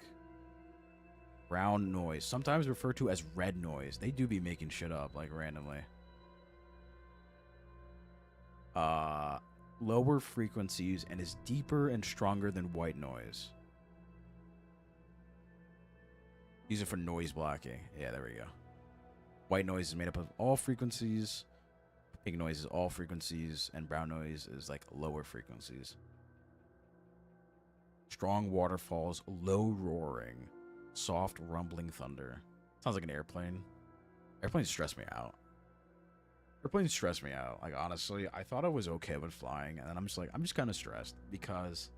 Brown noise, sometimes referred to as red noise. They do be making shit up, like, randomly. Lower frequencies and is deeper and stronger than white noise. Use it for noise blocking. Yeah, there we go. White noise is made up of all frequencies. Pink noise is all frequencies. And brown noise is, like, lower frequencies. Strong waterfalls, low roaring. Soft rumbling thunder. Sounds like an airplane. Airplanes stress me out. Like, honestly, I thought I was okay with flying, and then I'm just kind of stressed, because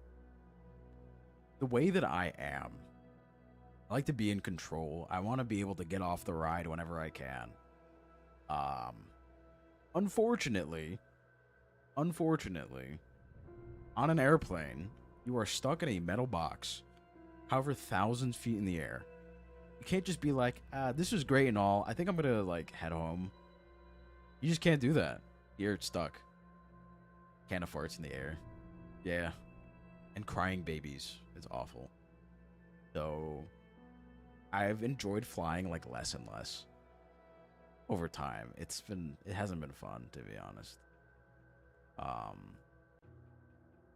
the way that I am, I like to be in control. I want to be able to get off the ride whenever I can. Unfortunately, on an airplane, you are stuck in a metal box, however thousands feet in the air. You can't just be like, this is great and all, I think I'm gonna like head home. You just can't do that. You're stuck. Can of farts in the air. Yeah. And crying babies. It's awful. So I've enjoyed flying like less and less over time. It hasn't been fun, to be honest.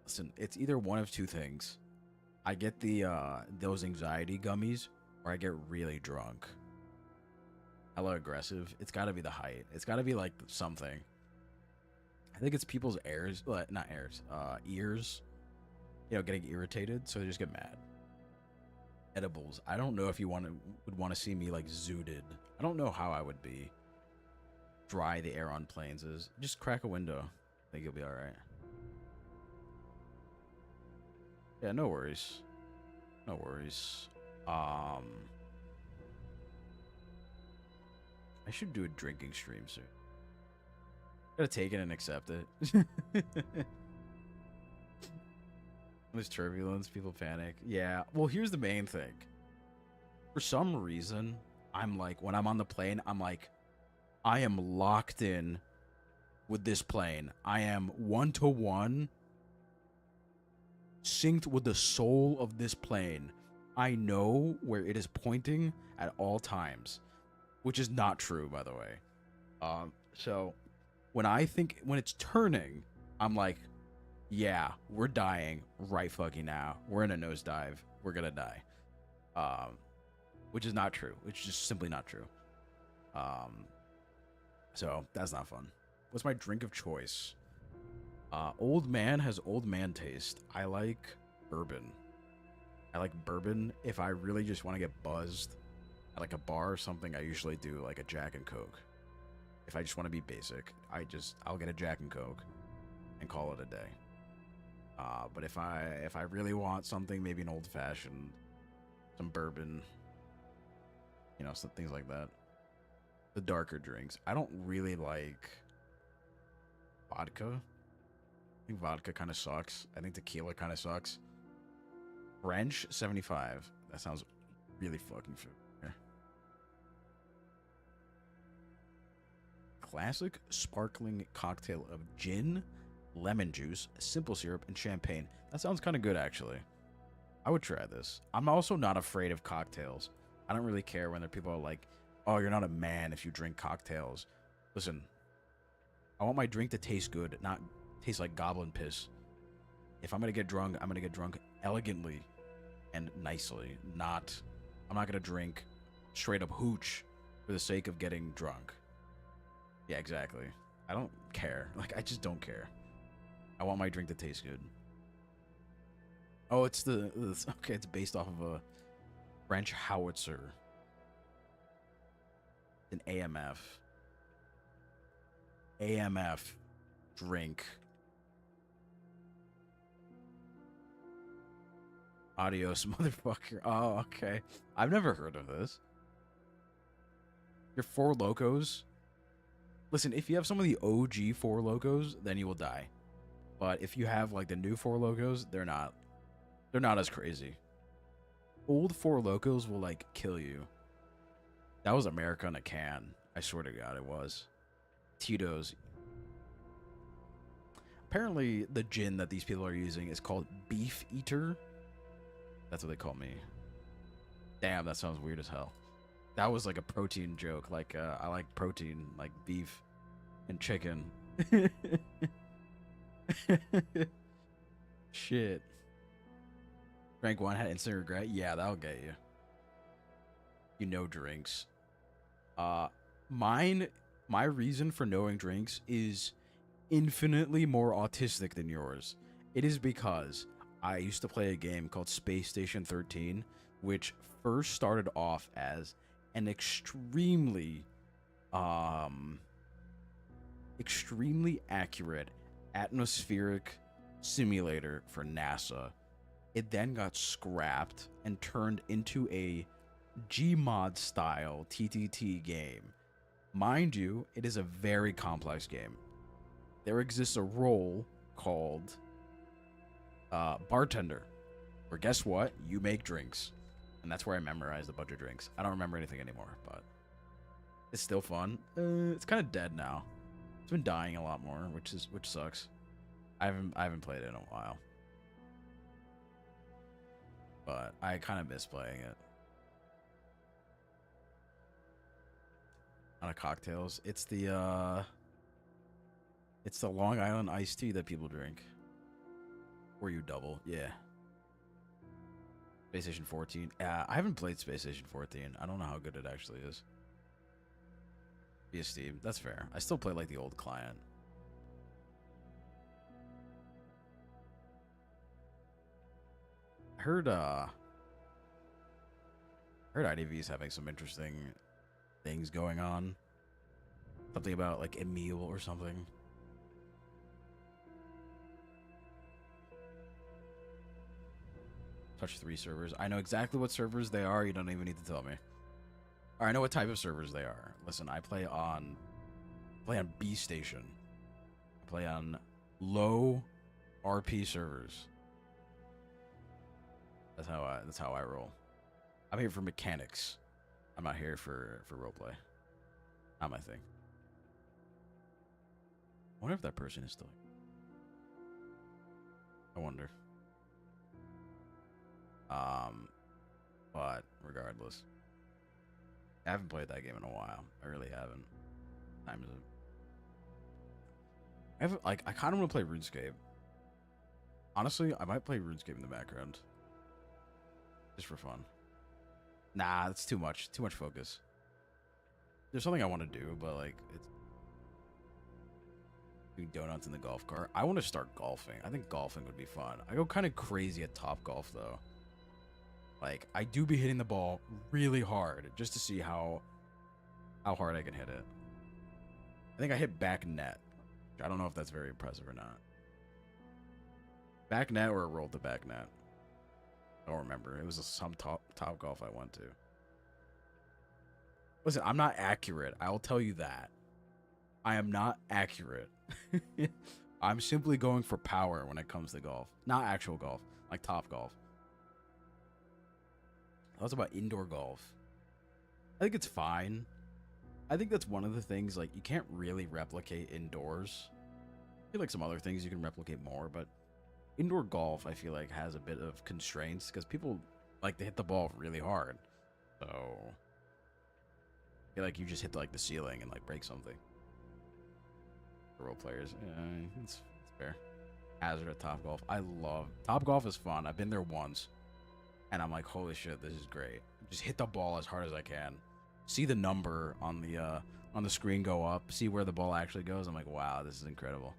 Listen, it's either one of two things. I get those anxiety gummies, or I get really drunk. Hella aggressive. It's gotta be the height. It's gotta be like something. I think it's people's ears, ears, you know, getting irritated, so they just get mad. Edibles. I don't know if you would want to see me like zooted I don't know how I would be dry the air on planes is. Just crack a window. I think you'll be alright. Yeah, no worries. No worries. I should do a drinking stream soon. Gotta take it and accept it. There's turbulence, people panic. Yeah, well, here's the main thing. For some reason, I'm like, when I'm on the plane, I'm like, I am locked in with this plane. I am one-to-one synced with the soul of this plane. I know where it is pointing at all times, which is not true, by the way. So when it's turning, I'm like, yeah, we're dying right fucking now. We're in a nosedive. We're gonna die. Which is not true. It's just simply not true. So that's not fun. What's my drink of choice? Old man has old man taste. I like bourbon. I like bourbon if I really just want to get buzzed at like a bar or something. I usually do like a Jack and Coke. If I just want to be basic, I'll get a Jack and Coke and call it a day. But if I really want something, maybe an old fashioned, some bourbon, some things like that. The darker drinks. I don't really like vodka. I think vodka kind of sucks. I think tequila kind of sucks. French 75. That sounds really fucking familiar. Classic sparkling cocktail of gin, lemon juice, simple syrup, and champagne. That sounds kind of good, actually. I would try this. I'm also not afraid of cocktails. I don't really care when people are like, oh, you're not a man if you drink cocktails. Listen, I want my drink to taste good, not taste like goblin piss. If I'm going to get drunk, I'm going to get drunk elegantly and nicely. I'm not going to drink straight up hooch for the sake of getting drunk. Yeah, exactly. I don't care. I just don't care. I want my drink to taste good. Oh, it's okay, it's based off of a French howitzer. An AMF. AMF drink. Adios, motherfucker. Oh, okay. I've never heard of this. Your Four Locos? Listen, if you have some of the OG Four Locos, then you will die. But if you have like the new Four Locos, they're not as crazy. Old Four Locos will like kill you. That was America in a can. I swear to God, it was. Tito's. Apparently, the gin that these people are using is called Beef Eater. That's what they call me. Damn, that sounds weird as hell. That was like a protein joke. Like, I like protein, like beef and chicken. Shit. Drank one, had instant regret. Yeah, that'll get you. Drinks. My reason for knowing drinks is infinitely more autistic than yours. It is because I used to play a game called Space Station 13, which first started off as an extremely accurate atmospheric simulator for NASA. It then got scrapped and turned into a Gmod style TTT game. Mind you, it is a very complex game. There exists a role called bartender, where guess what? You make drinks. And that's where I memorized a bunch of drinks. I don't remember anything anymore, but it's still fun. It's kind of dead now. It's been dying a lot more, which sucks. I haven't played it in a while. But I kind of miss playing it. On cocktails, it's the Long Island iced tea that people drink. Or you double, yeah. Space Station 14. I haven't played Space Station 14. I don't know how good it actually is. Via Steam, that's fair. I still play like the old client. I heard IDV is having some interesting things going on. Something about like Emil or something. Touch 3 servers. I know exactly what servers they are. You don't even need to tell me. Or I know what type of servers they are. Listen, I play on B Station. I play on low RP servers. That's how I roll. I'm here for mechanics. I'm not here for roleplay. Not my thing. I wonder if that person is still. I wonder. But regardless, I haven't played that game in a while. I really haven't. Time is. I kind of want to play RuneScape. Honestly, I might play RuneScape in the background, just for fun. Nah, that's too much. Too much focus. There's something I want to do, but like it's doing donuts in the golf cart. I want to start golfing. I think golfing would be fun. I go kind of crazy at Top Golf though. Like I do be hitting the ball really hard just to see how hard I can hit it. I think I hit back net. I don't know if that's very impressive or not. Back net or it rolled to back net. I don't remember. It was some top golf I went to. Listen, I'm not accurate. I'll tell you that. I am not accurate. I'm simply going for power when it comes to golf. Not actual golf. Like Top Golf. That's about indoor golf. I think it's fine. I think that's one of the things, like, you can't really replicate indoors. I feel like some other things you can replicate more, but indoor golf, I feel like, has a bit of constraints because people like to hit the ball really hard. So, I feel like you just hit, like, the ceiling and, like, break something. For role players, yeah, it's fair. Hazard at Top Golf. I love... Top Golf is fun. I've been there once. And I'm like, holy shit, this is great. Just hit the ball as hard as I can. See the number on the screen go up. See where the ball actually goes. I'm like, wow, this is incredible.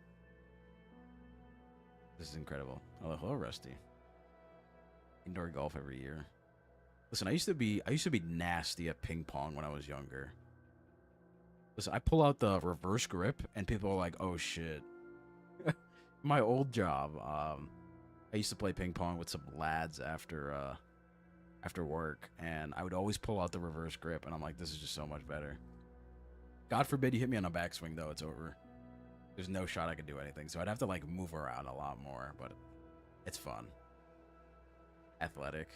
This is incredible. Oh, hello, Rusty. Indoor golf every year. Listen, I used to be nasty at ping pong when I was younger. Listen, I pull out the reverse grip, and people are like, oh shit. My old job, I used to play ping pong with some lads after work, and I would always pull out the reverse grip, and I'm like, this is just so much better. God forbid you hit me on a backswing, though, it's over. There's no shot I could do anything, so I'd have to, like, move around a lot more, but it's fun. Athletic.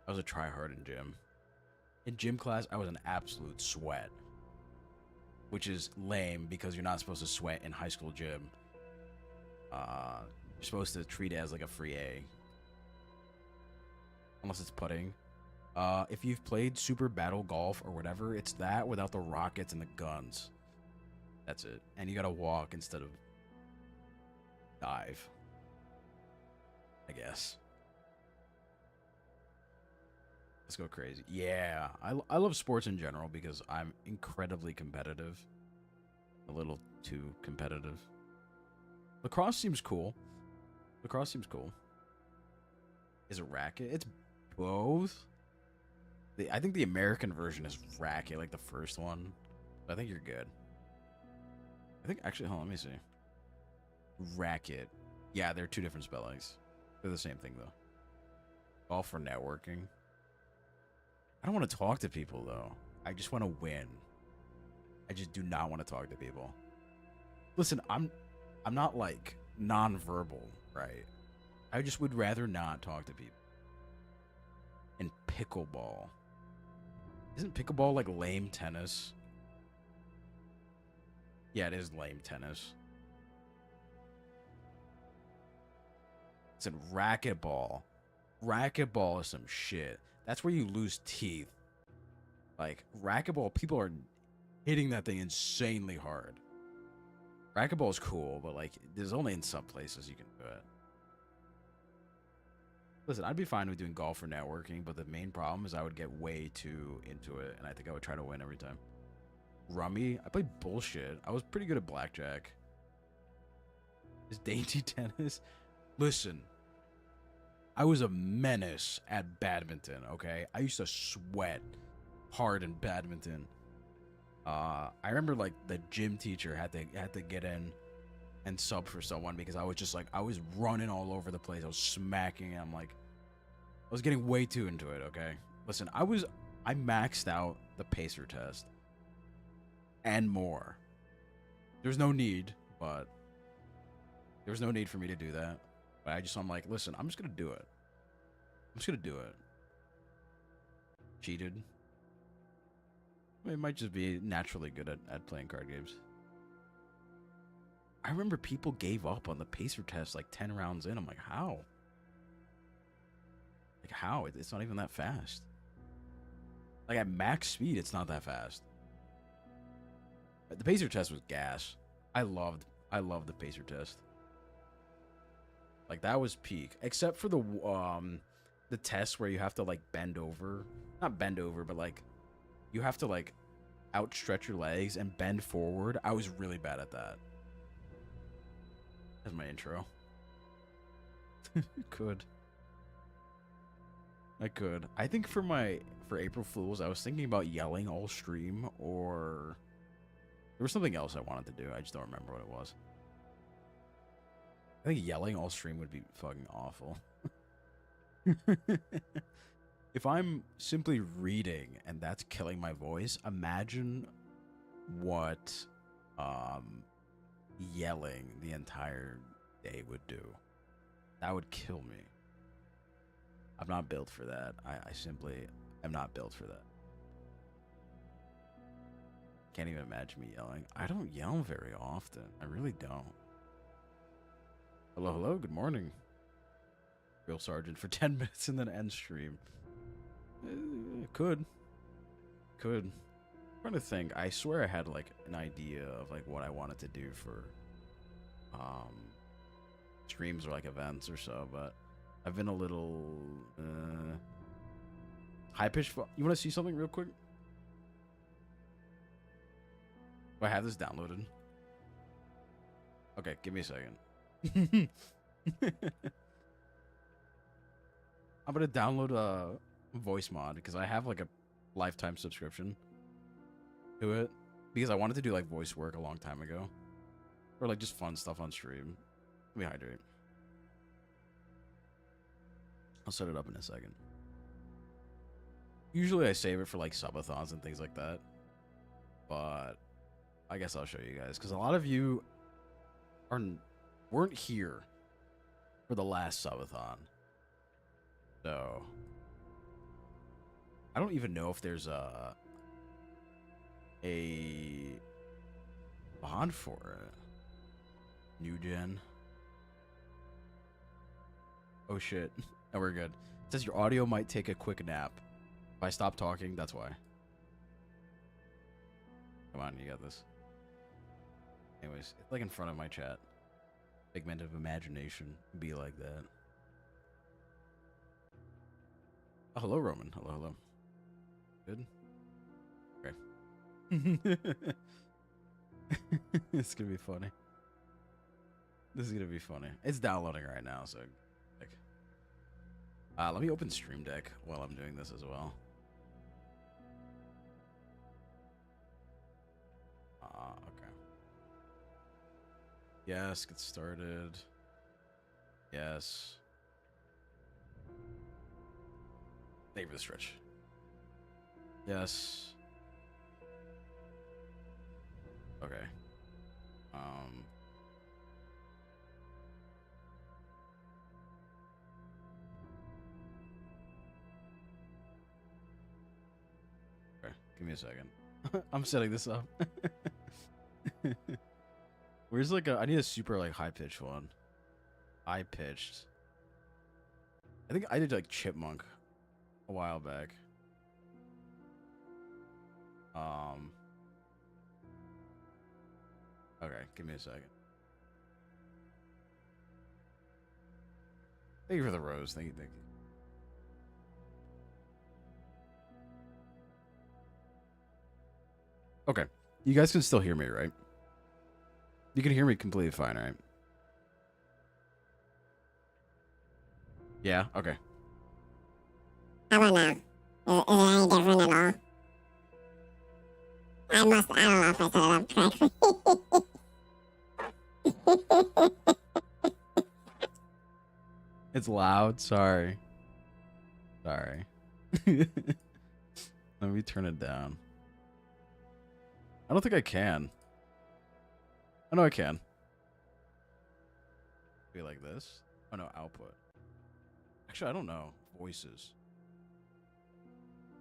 I was a tryhard in gym. In gym class, I was an absolute sweat, which is lame because you're not supposed to sweat in high school gym. You're supposed to treat it as like a free A. Unless it's putting. If you've played Super Battle Golf or whatever, it's that without the rockets and the guns. That's it. And you gotta walk instead of dive. I guess. Let's go crazy. Yeah, I love sports in general because I'm incredibly competitive. A little too competitive. Lacrosse seems cool. Lacrosse seems cool. Is it racket? It's both. I think the American version is racket, like the first one. But I think you're good. I think, actually, hold on, let me see. Racket. Yeah, they're two different spellings. They're the same thing, though. All for networking. I don't want to talk to people, though. I just want to win. I just do not want to talk to people. Listen, I'm not, like, non-verbal, right? I just would rather not talk to people. And pickleball. Isn't pickleball, like, lame tennis? Yeah, it is lame tennis. It's in racquetball. Racquetball is some shit. That's where you lose teeth. Like, racquetball, people are hitting that thing insanely hard. Racquetball is cool, but, like, there's only in some places you can do it. Listen, I'd be fine with doing golf for networking, but the main problem is I would get way too into it, and I think I would try to win every time. Rummy? I played bullshit. I was pretty good at blackjack. Is dainty tennis? Listen, I was a menace at badminton, okay? I used to sweat hard in badminton. I remember like the gym teacher had to get in and sub for someone because I was just like I was running all over the place. I was smacking and I'm like I was getting way too into it, okay? Listen, I maxed out the pacer test and more. There's no need, but there was no need for me to do that. But I'm like, listen, I'm just gonna do it. I'm just gonna do it. Cheated. I mean, it might just be naturally good at playing card games. I remember people gave up on the pacer test like 10 rounds in. I'm like, how? Like, how? It's not even that fast. Like, at max speed, it's not that fast. The pacer test was gas. I loved the pacer test. Like, that was peak. Except for the test where you have to, like, bend over. Not bend over, but, like, you have to, like, outstretch your legs and bend forward. I was really bad at that. That's my intro. I could. I think for April Fools, I was thinking about yelling all stream, or there was something else I wanted to do. I just don't remember what it was. I think yelling all stream would be fucking awful. If I'm simply reading and that's killing my voice, imagine what yelling the entire day would do. That would kill me. I'm not built for that. I simply am not built for that. Can't even imagine me yelling. I don't yell very often. I really don't. Hello, hello, good morning. Real Sergeant for 10 minutes and then end stream. Could. I'm trying to think. I swear I had like an idea of like what I wanted to do for streams or like events or so, but I've been a little high pitched. You want to see something real quick? Do I have this downloaded? Okay, give me a second. I'm gonna download a voice mod because I have like a lifetime subscription to it because I wanted to do like voice work a long time ago, or like just fun stuff on stream. Let me hydrate. I'll set it up in a second. Usually I save it for like subathons and things like that, but I guess I'll show you guys because a lot of you weren't here for the last subathon, so I don't even know if there's a bond for it. New gen. Oh shit. No, we're good. It says your audio might take a quick nap. If I stop talking, that's why. Come on, you got this. Anyways, it's like in front of my chat. Figment of imagination. Be like that. Oh, hello, Roman. Hello. Good? Okay. It's gonna be funny. This is gonna be funny. It's downloading right now, so like, let me open Stream Deck while I'm doing this as well. Okay. Yes, get started. Yes. Thank you for the stretch. Yes. Okay. Okay, give me a second. I'm setting this up. Where's like I need a super like high pitched one. High pitched. I think I did like Chipmunk a while back. Okay, give me a second. Thank you for the rose. Thank you. Okay, you guys can still hear me, right? You can hear me completely fine, right? Yeah. Okay. How about now? Is it any different at all? I don't know if I set it up correctly. It's loud. Sorry. Sorry. Let me turn it down. I don't think I can. I know I can. Be like this. Oh no, output. Actually, I don't know. Voices.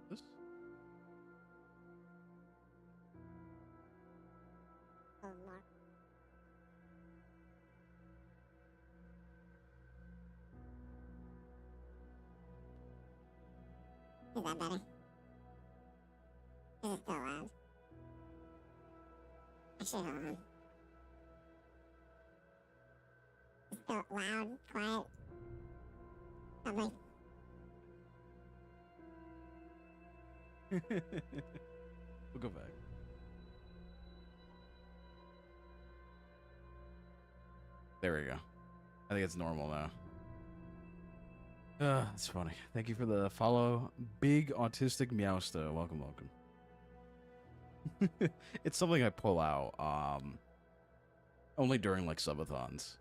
This? Oh, Lord. Is that better? Is it still loud? Actually, hold on. It's still loud, quiet, something. We'll go back. There we go. I think it's normal now. That's funny. Thank you for the follow. Big Autistic Meowsta. Welcome, welcome. It's something I pull out only during like subathons.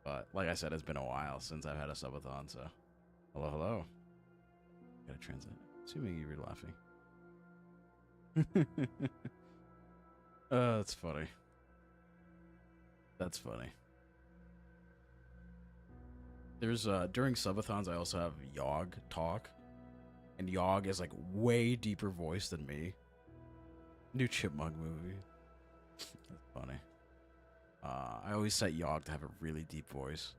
But like I said, it's been a while since I've had a subathon, so hello, hello. Gotta translate. Assuming you were laughing. That's funny. That's funny. There's during subathons I also have Yogg talk. And Yogg is like way deeper voice than me. New Chipmunk movie. That's funny. I always set Yogg to have a really deep voice.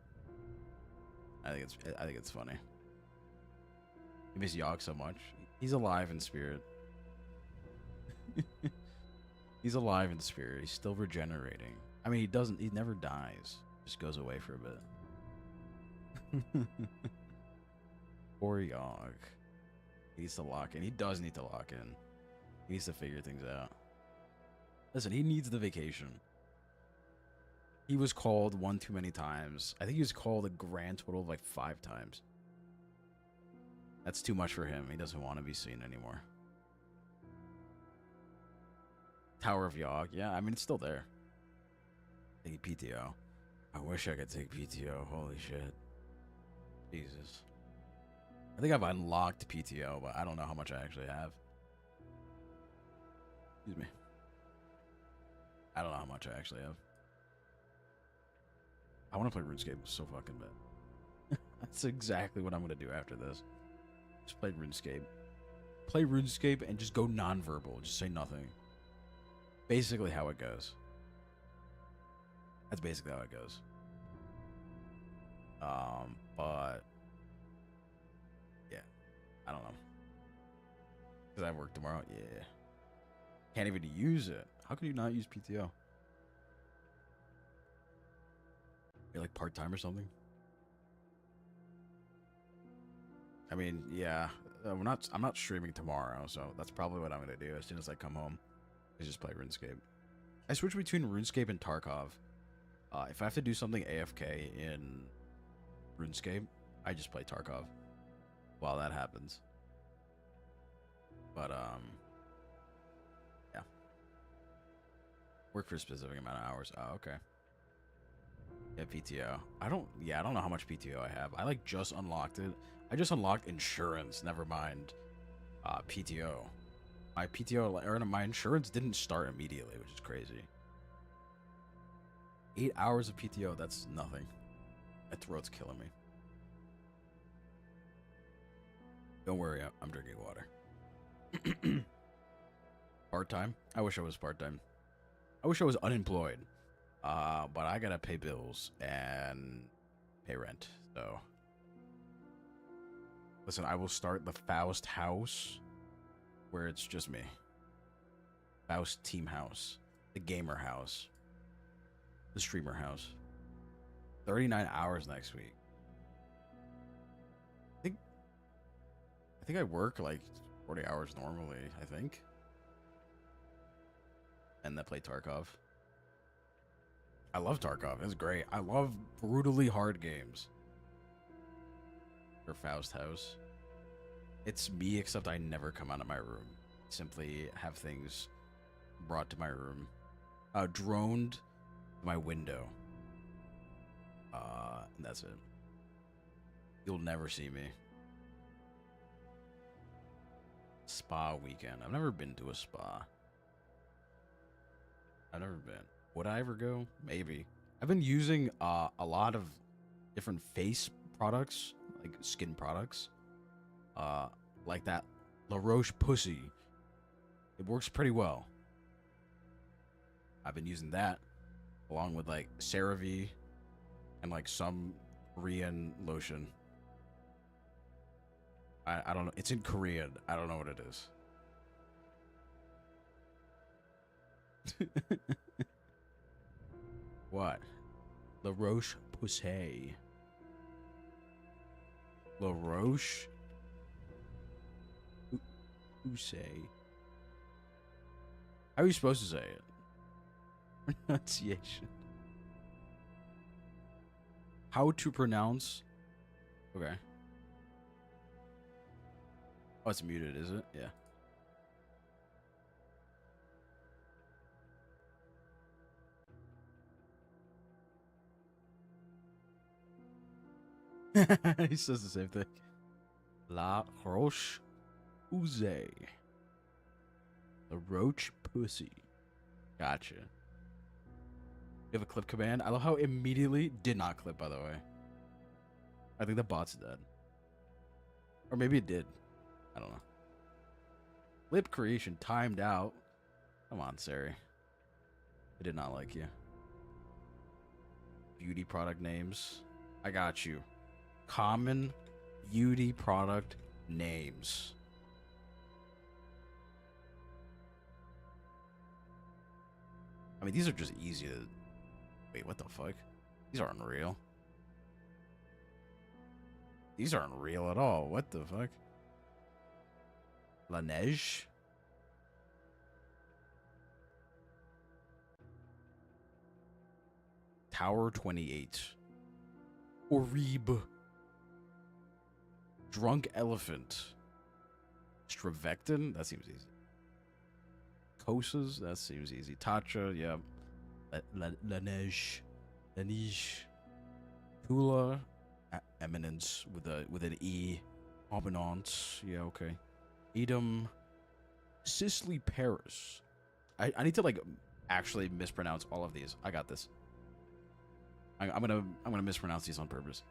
I think it's funny. I miss Yogg so much. He's alive in spirit. He's alive in spirit. He's still regenerating. I mean, he never dies. Just goes away for a bit. Poor Yogg. He needs to lock in. He does need to lock in. He needs to figure things out. Listen, he needs the vacation. He was called one too many times. I think he was called a grand total of like 5 times. That's too much for him. He doesn't want to be seen anymore. Tower of Yogg. Yeah, I mean, it's still there. Take PTO. I wish I could take PTO. Holy shit. Jesus. I think I've unlocked PTO, but I don't know how much I actually have. Excuse me. I don't know how much I actually have. I want to play RuneScape so fucking bad. That's exactly what I'm going to do after this. Just play RuneScape. Play RuneScape and just go non-verbal. Just say nothing. Basically how it goes. That's basically how it goes. But yeah, I don't know. Because I work tomorrow. Yeah. Can't even use it. How can you not use PTO? You're like part-time or something? I mean, yeah. I'm not streaming tomorrow, so that's probably what I'm gonna do as soon as I come home. Is just play RuneScape. I switch between RuneScape and Tarkov. If I have to do something AFK in RuneScape, I just play Tarkov while that happens. But yeah. Work for a specific amount of hours. Oh, okay. Yeah, PTO. I don't know how much PTO I have. I like just unlocked it. I just unlocked insurance, never mind PTO. My PTO or my insurance didn't start immediately, which is crazy. 8 hours of PTO, that's nothing. My throat's killing me. Don't worry, I'm drinking water. Part-time? I wish I was part-time. I wish I was unemployed. But I gotta pay bills and pay rent, so. Listen, I will start the Faust house where it's just me. Faust team house. The gamer house. The streamer house. 39 hours next week. I think I work like 40 hours normally, I think. And then play Tarkov. I love Tarkov. It's great. I love brutally hard games. Or Faust House. It's me, except I never come out of my room. Simply have things brought to my room. Droned to my window. And that's it. You'll never see me. Spa weekend. I've never been to a spa. I've never been. Would I ever go? Maybe. I've been using a lot of different face products, like skin products. Like that La Roche Pussy. It works pretty well. I've been using that along with like CeraVe and like some Korean lotion. I don't know. It's in Korean. I don't know what it is. What? La Roche Posay. La Roche Posay. How are you supposed to say it? Pronunciation. How to pronounce? Okay. Oh, it's muted, is it? Yeah. He says the same thing. La Roche Posay. La Roche Pussy. Gotcha. You have a clip command? I love how immediately did not clip, by the way. I think the bot's dead. Or maybe it did. I don't know. Clip creation timed out. Come on, Sari. I did not like you. Beauty product names. I got you. Common beauty product names. I mean, these are just easy to... Wait, what the fuck? These aren't real. These aren't real at all. What the fuck? Laneige? Tower 28. Oribe. Drunk Elephant. Stravectin? That seems easy. Kosas? That seems easy. Tatcha, yeah. Laneige. Laneige. Tula. Eminence with an E. Provenance. Yeah, okay. Edom. Sisley Paris. I need to like actually mispronounce all of these. I got this. I'm gonna mispronounce these on purpose.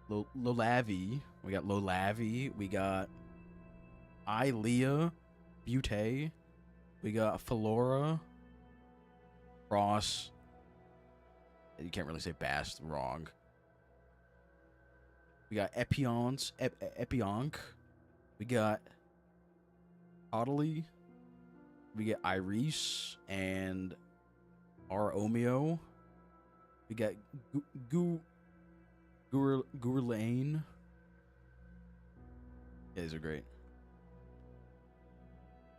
Lolavi. We got Lolavi. We got Ilea Butte. We got Flora. Ross. You can't really say Bast. Wrong. We got Epionce. Epionk. We got Oddly. We get Iris and Omeo. We got Gourlane. Yeah, these are great.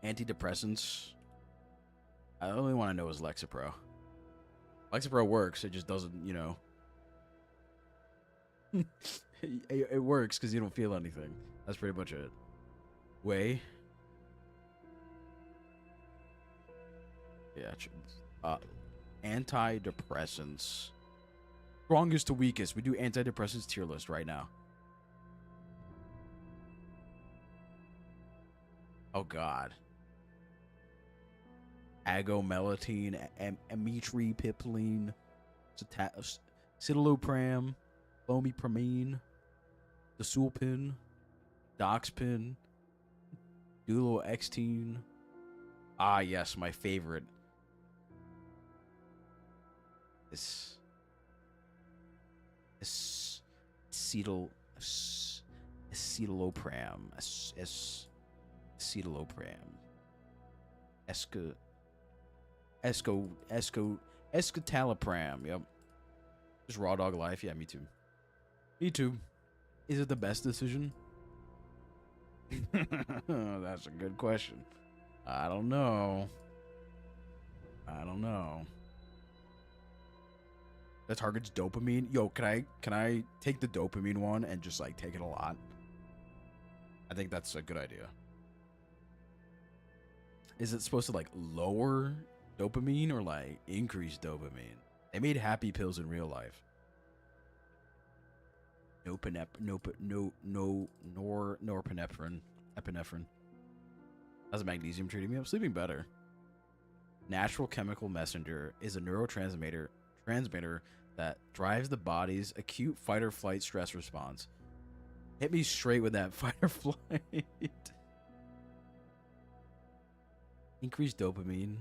Antidepressants. I only want to know is Lexapro. Lexapro works. It just doesn't, you know. it works because you don't feel anything. That's pretty much it. Whey. Yeah. Antidepressants. Strongest to weakest. We do antidepressants tier list right now. Oh God. Agomelatine, amitriptyline, citalopram, flomipramine, Desulpin, Doxpin, Duloxetine. Ah, yes, my favorite. This acetalopram, escitalopram. Yep. Just raw dog life. Yeah, me too. Me too. Is it the best decision? That's a good question. I don't know. That targets dopamine. Yo, can I take the dopamine one and just like take it a lot? I think that's a good idea. Is it supposed to like lower dopamine or like increase dopamine? They made happy pills in real life. Norepinephrine. Epinephrine. How's magnesium treating me? I'm sleeping better. Natural chemical messenger is a transmitter that drives the body's acute fight or flight stress response. Hit me straight with that fight or flight. Increase dopamine,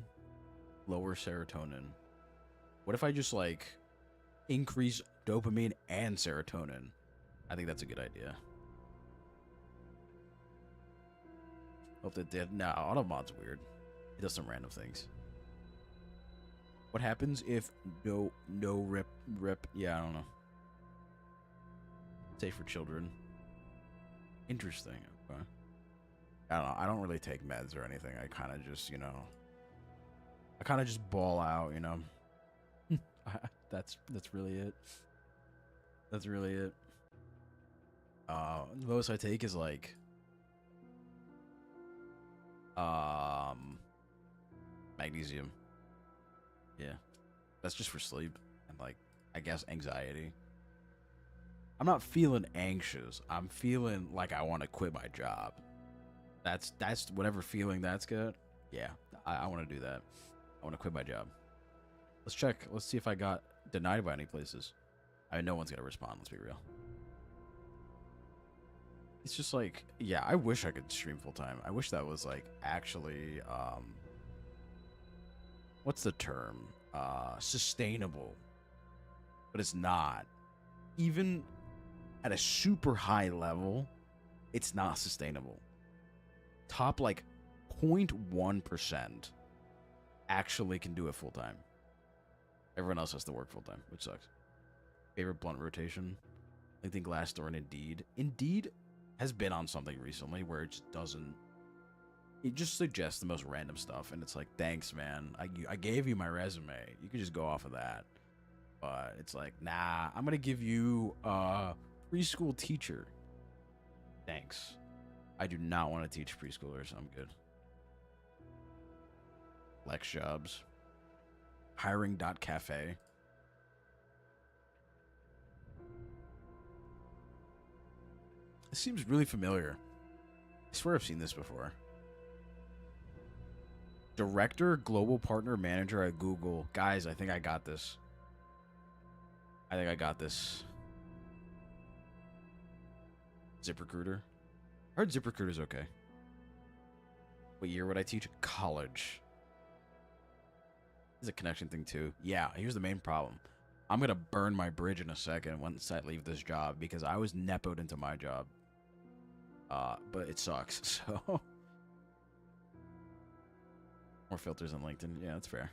lower serotonin. What if I just like increase dopamine and serotonin? I think that's a good idea. Hope that did. No, Automod's weird. It does some random things. What happens if no rip? Yeah, I don't know. Safe for children. Interesting. Okay. I don't know. I don't really take meds or anything. I kind of just, I kind of just ball out, That's really it. That's really it. The most I take is like magnesium. Yeah. That's just for sleep and like I guess anxiety. I'm not feeling anxious. I'm feeling like I want to quit my job. That's whatever feeling that's good. Yeah, I want to do that. I want to quit my job. Let's check. Let's see if I got denied by any places. I mean, no one's gonna respond. Let's be real. It's just like, yeah, I wish I could stream full time. I wish that was like actually, what's the term? Sustainable. But it's not. Even at a super high level, it's not sustainable. Top like 0.1% actually can do it full time. Everyone else has to work full time, which sucks. Favorite blunt rotation? LinkedIn, Glassdoor, and Indeed. Indeed has been on something recently where it just doesn't. It just suggests the most random stuff, and it's like, thanks, man. I gave you my resume. You can just go off of that. But it's like, nah, I'm gonna give you a preschool teacher. Thanks. I do not want to teach preschoolers. I'm good. Flex jobs. Hiring.cafe. This seems really familiar. I swear I've seen this before. Director, Global Partner Manager at Google. Guys, I think I got this. I think I got this. ZipRecruiter. I heard ZipRecruiter's okay. What year would I teach? College. This is a connection thing too. Yeah, here's the main problem. I'm going to burn my bridge in a second once I leave this job because I was nepoed into my job. But it sucks, so... More filters on LinkedIn. Yeah, that's fair.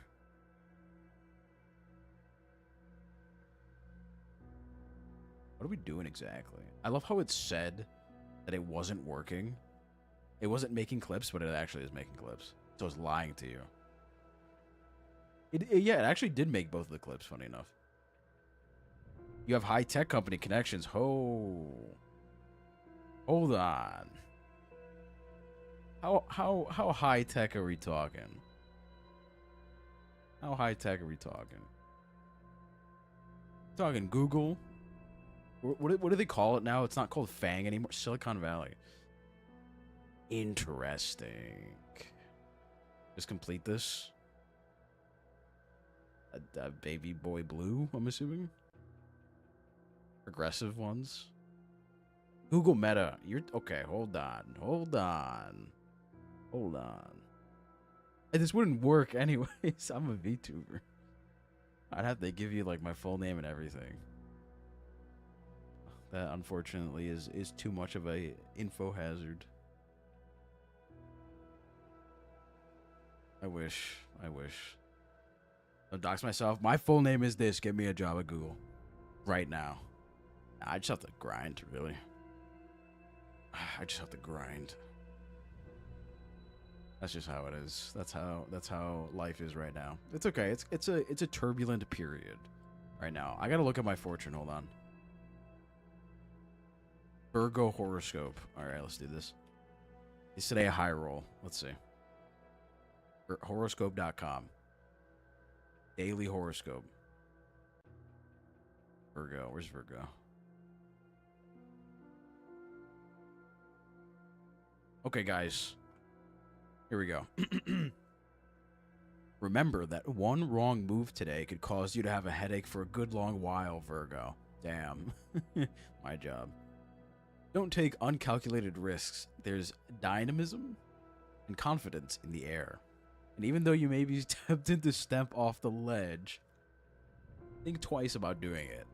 What are we doing exactly? I love how it said that it wasn't working. It wasn't making clips, but it actually is making clips. So it's lying to you. Yeah, it actually did make both of the clips, funny enough. You have high-tech company connections. Hold on. How high-tech are we talking? How high-tech are we talking? Talking Google? What do they call it now? It's not called FANG anymore. Silicon Valley. Interesting. Just complete this. A baby boy blue, I'm assuming. Progressive ones. Google Meta. You're okay. Hold on. And this wouldn't work anyways. I'm a VTuber. I'd have to give you like my full name and everything. That unfortunately is too much of a info hazard. I wish. I'll dox myself. My full name is this. Get me a job at Google. Right now. I just have to grind, really. I just have to grind. That's just how it is. That's how life is right now. It's okay. It's a turbulent period right now. I gotta look at my fortune. Hold on. Virgo horoscope. All right, let's do this. Is today a high roll? Let's see. Horoscope.com. Daily horoscope. Virgo. Where's Virgo? Okay, guys. Here we go. Remember that one wrong move today could cause you to have a headache for a good long while, Virgo. Damn. My job. Don't take uncalculated risks. There's dynamism and confidence in the air. And even though you may be tempted to step off the ledge, think twice about doing it.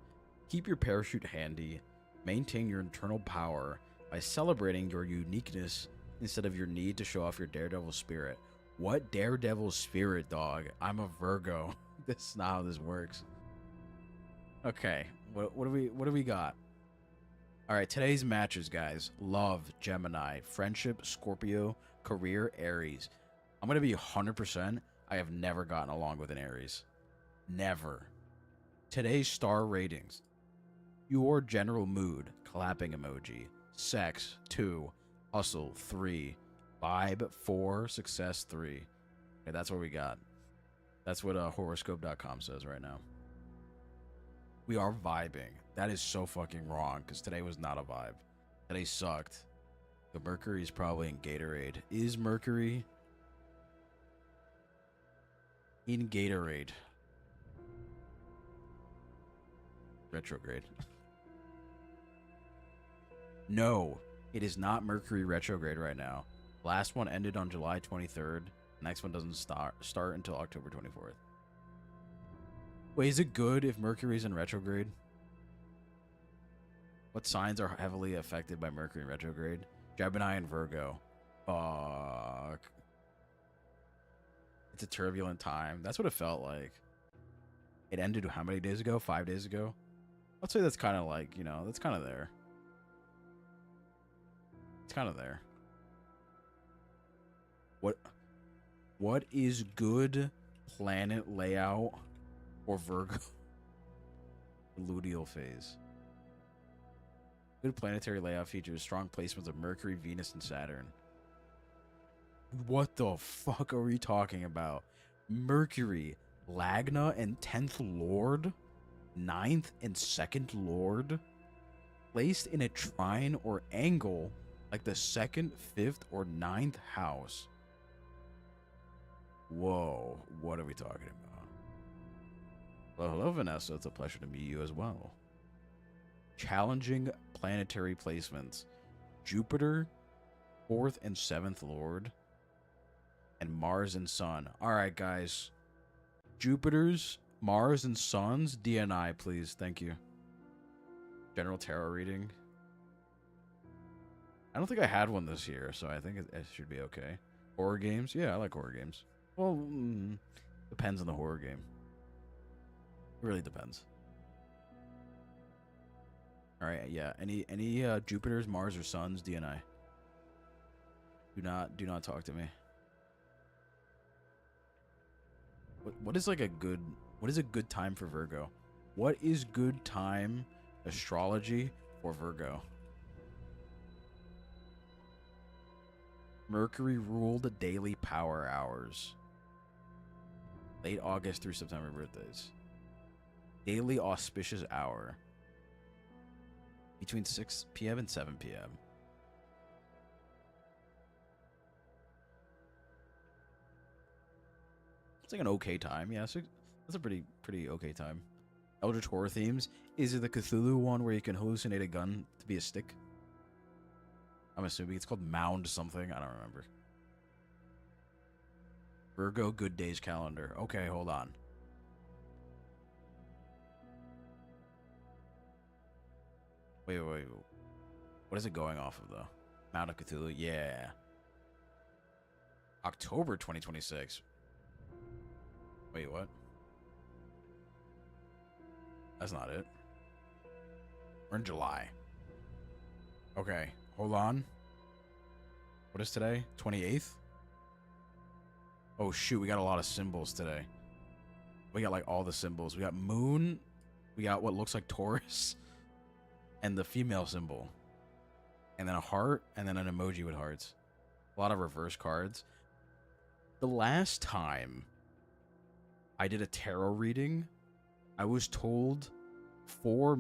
Keep your parachute handy. Maintain your internal power by celebrating your uniqueness instead of your need to show off your daredevil spirit. What daredevil spirit, dog? I'm a Virgo. This is not how this works. Okay, what do we got? All right, today's matches, guys. Love, Gemini. Friendship, Scorpio. Career, Aries. I'm going to be 100%. I have never gotten along with an Aries. Never. Today's star ratings. Your general mood, clapping emoji. Sex, 2. Hustle, 3. Vibe, 4. Success, 3. Okay, that's what we got. That's what horoscope.com says right now. We are vibing. That is so fucking wrong, because today was not a vibe. Today sucked. The Mercury is probably in Gatorade. Is Mercury in Gatorade? Retrograde. No, it is not Mercury retrograde right now. Last one ended on July 23rd. Next one doesn't start until October 24th. Wait, is it good if Mercury's in retrograde? What signs are heavily affected by Mercury in retrograde? Gemini and Virgo. Fuck. It's a turbulent time. That's what it felt like. It ended how many days ago? 5 days ago? I'd say that's kind of like, you know, that's kind of there. It's kind of there. What is good planet layout for Virgo? Luteal phase. Good planetary layout features strong placements of Mercury, Venus, and Saturn. What the fuck are we talking about? Mercury, Lagna and 10th Lord, 9th and 2nd Lord, placed in a trine or angle like the 2nd, 5th, or 9th house. Whoa, what are we talking about? Well, hello, Vanessa. It's a pleasure to meet you as well. Challenging planetary placements. Jupiter, 4th and 7th Lord, and Mars and Sun. All right, guys. Jupiter's, Mars, and Sun's DNI, please. Thank you. General tarot reading. I don't think I had one this year, so I think it should be okay. Horror games? Yeah, I like horror games. Well, depends on the horror game. It really depends. All right, yeah. Any Jupiter's, Mars, or Sun's DNI? Do not talk to me. What is a good time for Virgo? What is good time astrology for Virgo? Mercury ruled daily power hours. Late August through September birthdays. Daily auspicious hour. Between 6 p.m. and 7 p.m. It's like an okay time. Yeah, so that's a pretty okay time. Eldritch horror themes. Is it the Cthulhu one where you can hallucinate a gun to be a stick? I'm assuming it's called Mound something. I don't remember. Virgo good days calendar. Okay, hold on. Wait. What is it going off of, though? Mount of Cthulhu? Yeah. October 2026. Wait, what? That's not it. We're in July. Okay, hold on. What is today? 28th? Oh, shoot, we got a lot of symbols today. We got, like, all the symbols. We got moon. We got what looks like Taurus. And the female symbol. And then a heart. And then an emoji with hearts. A lot of reverse cards. The last time I did a tarot reading, I was told four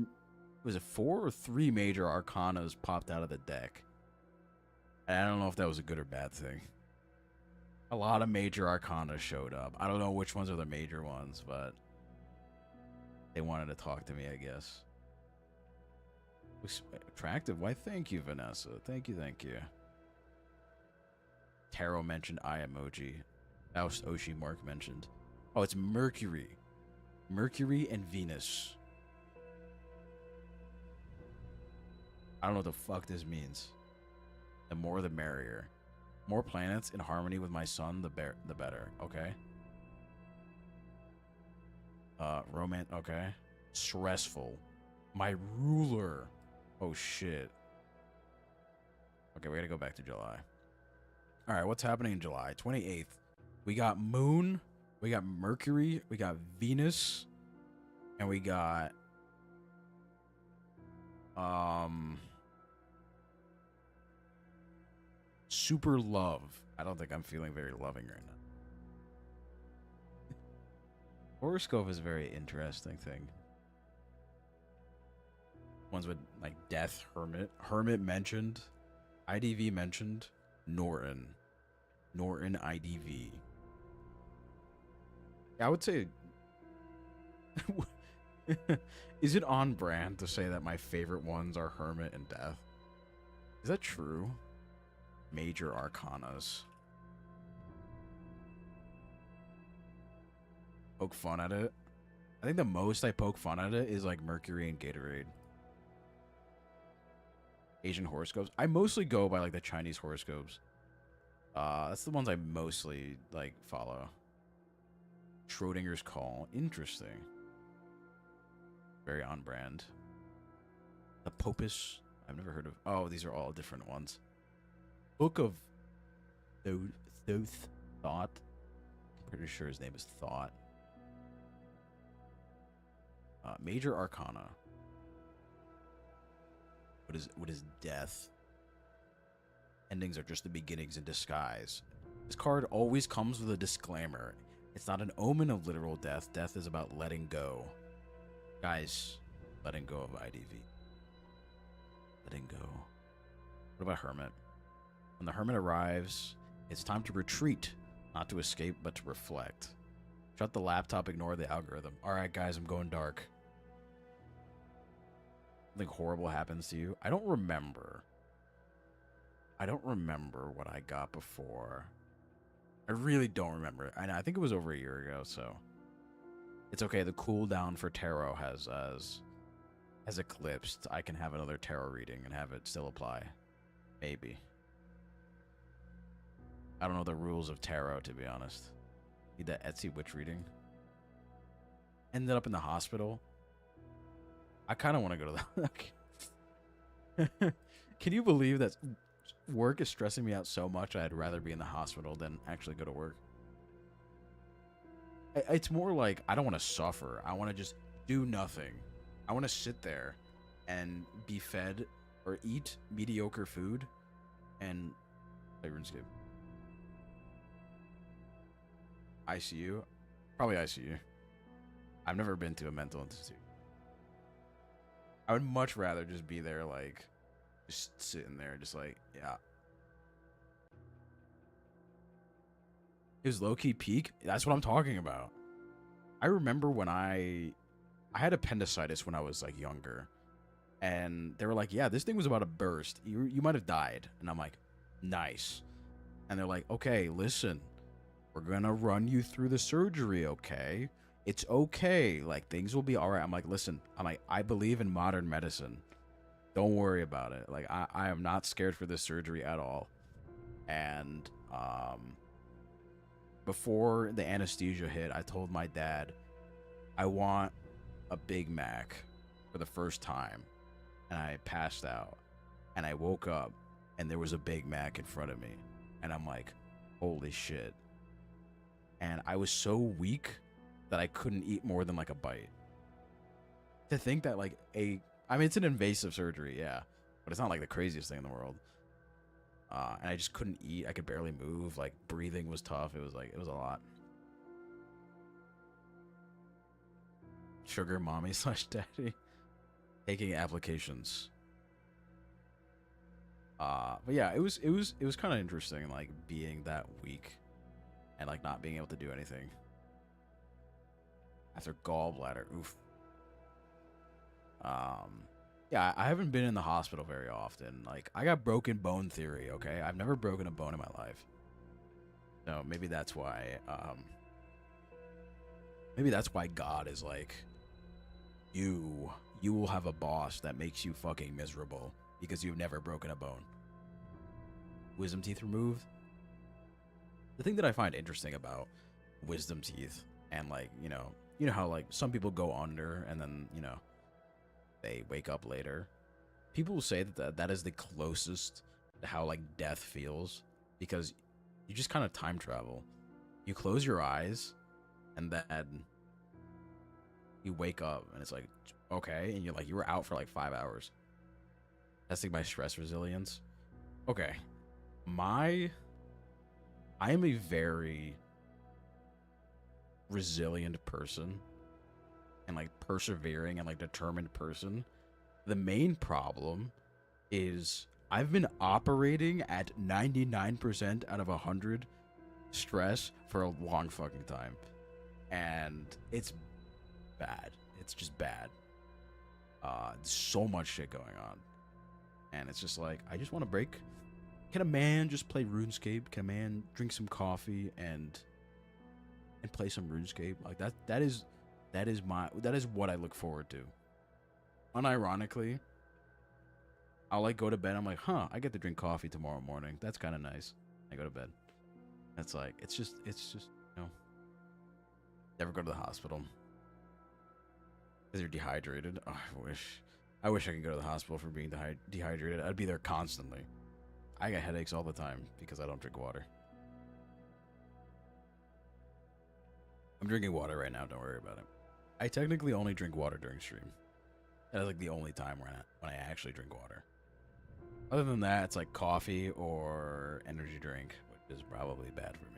or three major arcanas popped out of the deck. And I don't know if that was a good or bad thing. A lot of major arcana showed up. I don't know which ones are the major ones, but they wanted to talk to me, I guess. Attractive. Why, thank you, Vanessa. Thank you, thank you. Tarot mentioned eye emoji. Faust Oshi Mark mentioned. Oh, it's Mercury. Mercury and Venus. I don't know what the fuck this means. The more the merrier. More planets in harmony with my sun, the better. Okay. Okay. Stressful. My ruler. Oh shit. Okay, we gotta go back to July. Alright, what's happening in July? 28th. We got Moon. We got Mercury. We got Venus. And we got super love. I don't think I'm feeling very loving right now. Horoscope is a very interesting thing. Ones with like death, hermit mentioned, IDV mentioned, Norton IDV. I would say is it on brand to say that my favorite ones are hermit and death? Is that true? Major arcanas. Poke fun at it. I think the most I poke fun at it is like Mercury and Gatorade. Asian horoscopes. I mostly go by like the Chinese horoscopes. That's the ones I mostly like follow. Schrodinger's Call. Interesting. Very on brand. The Popus. I've never heard of. Oh, these are all different ones. Book of Thoth. Thought. I'm pretty sure his name is Thought. Major Arcana. What is death? Endings are just the beginnings in disguise. This card always comes with a disclaimer. It's not an omen of literal death. Death is about letting go. Guys, letting go of IDV. Letting go. What about Hermit? When the Hermit arrives, it's time to retreat. Not to escape, but to reflect. Shut the laptop, ignore the algorithm. Alright guys, I'm going dark. Something horrible happens to you. I don't remember what I got before. I really don't remember. I think it was over a year ago, so it's okay. The cooldown for tarot has eclipsed. I can have another tarot reading and have it still apply. Maybe. I don't know the rules of tarot, to be honest. Need that Etsy witch reading. Ended up in the hospital. I kind of want to go to that. Can you believe that work is stressing me out so much I'd rather be in the hospital than actually go to work? It's more like I don't want to suffer. I want to just do nothing. I want to sit there and be fed or eat mediocre food and play RuneScape. ICU? Probably ICU. I've never been to a mental institute. I would much rather just be there, like, just sitting there, just like, yeah. It was low-key peak? That's what I'm talking about. I remember when I had appendicitis when I was, like, younger. And they were like, yeah, this thing was about to burst. You might have died. And I'm like, nice. And they're like, okay, listen. We're going to run you through the surgery, okay? It's okay. Like, things will be all right. I'm like, listen. I'm like, I believe in modern medicine. Don't worry about it. Like, I am not scared for this surgery at all. And before the anesthesia hit, I told my dad, I want a Big Mac for the first time. And I passed out. And I woke up, and there was a Big Mac in front of me. And I'm like, holy shit. And I was so weak that I couldn't eat more than like a bite. To think that like I mean, it's an invasive surgery, yeah, but it's not like the craziest thing in the world. And I just couldn't eat. I could barely move. Like breathing was tough. It was a lot. Sugar mommy slash daddy. Taking applications. But yeah, it was kind of interesting, like being that weak and like not being able to do anything after gallbladder. Oof. Yeah, I haven't been in the hospital very often. Like I got broken bone theory. Okay, I've never broken a bone in my life. So maybe that's why. Maybe that's why God is like, you will have a boss that makes you fucking miserable because you've never broken a bone. Wisdom teeth removed. The thing that I find interesting about wisdom teeth and like, you know how like some people go under and then, they wake up later. People say that is the closest to how like death feels because you just kind of time travel. You close your eyes and then you wake up and it's like, okay, and you're like, you were out for like 5 hours. Testing my stress resilience. Okay. I am a very resilient person and like persevering and like determined person. The main problem is I've been operating at 99% out of 100 stress for a long fucking time. And it's bad. It's just bad. So much shit going on. And it's just like, I just want to break. Can a man just play RuneScape? Can a man drink some coffee and play some RuneScape? Like that is what I look forward to. Unironically, I'll like go to bed. I'm like, I get to drink coffee tomorrow morning. That's kind of nice. I go to bed. That's like, it's just, never go to the hospital because you're dehydrated. Oh, I wish I could go to the hospital for being dehydrated. I'd be there constantly. I get headaches all the time because I don't drink water. I'm drinking water right now. Don't worry about it. I technically only drink water during stream. That is like the only time when I actually drink water. Other than that, it's like coffee or energy drink, which is probably bad for me.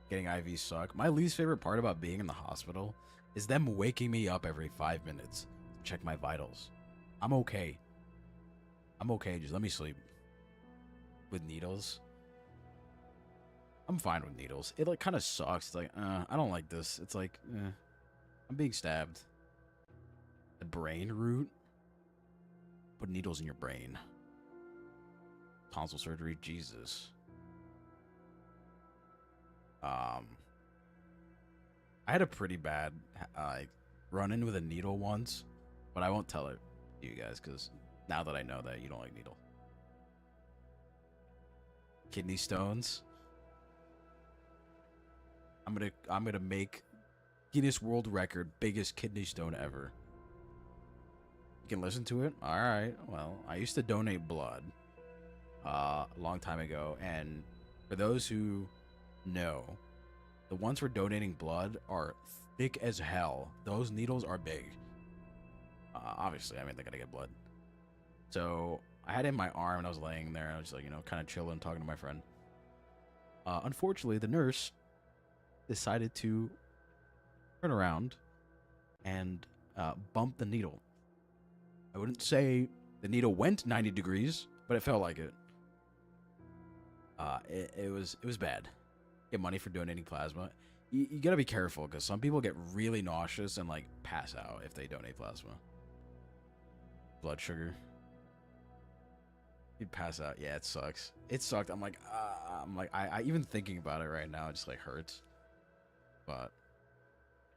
Getting IVs suck. My least favorite part about being in the hospital is them waking me up every 5 minutes to check my vitals. I'm okay. Just let me sleep. With needles, I'm fine with needles. It like kind of sucks. It's like, I don't like this. It's like, I'm being stabbed. The brain root. Put needles in your brain. Tonsil surgery. Jesus. I had a pretty bad run-in with a needle once, but I won't tell it to you guys because now that I know that you don't like needle. Kidney stones. I'm gonna make Guinness World Record biggest kidney stone ever. You can listen to it. All right. Well, I used to donate blood a long time ago, and for those who know, the ones for donating blood are thick as hell. Those needles are big. Obviously, I mean, they gotta get blood. So I had it in my arm, and I was laying there, and I was just like, kind of chilling, talking to my friend. Unfortunately, the nurse decided to turn around and bump the needle. I wouldn't say the needle went 90 degrees, but it felt like it. It was bad. Get money for donating plasma. You gotta be careful because some people get really nauseous and like pass out if they donate plasma. Blood sugar. You'd pass out. Yeah, it sucks. It sucked. I'm like, I even thinking about it right now, it just like hurts. But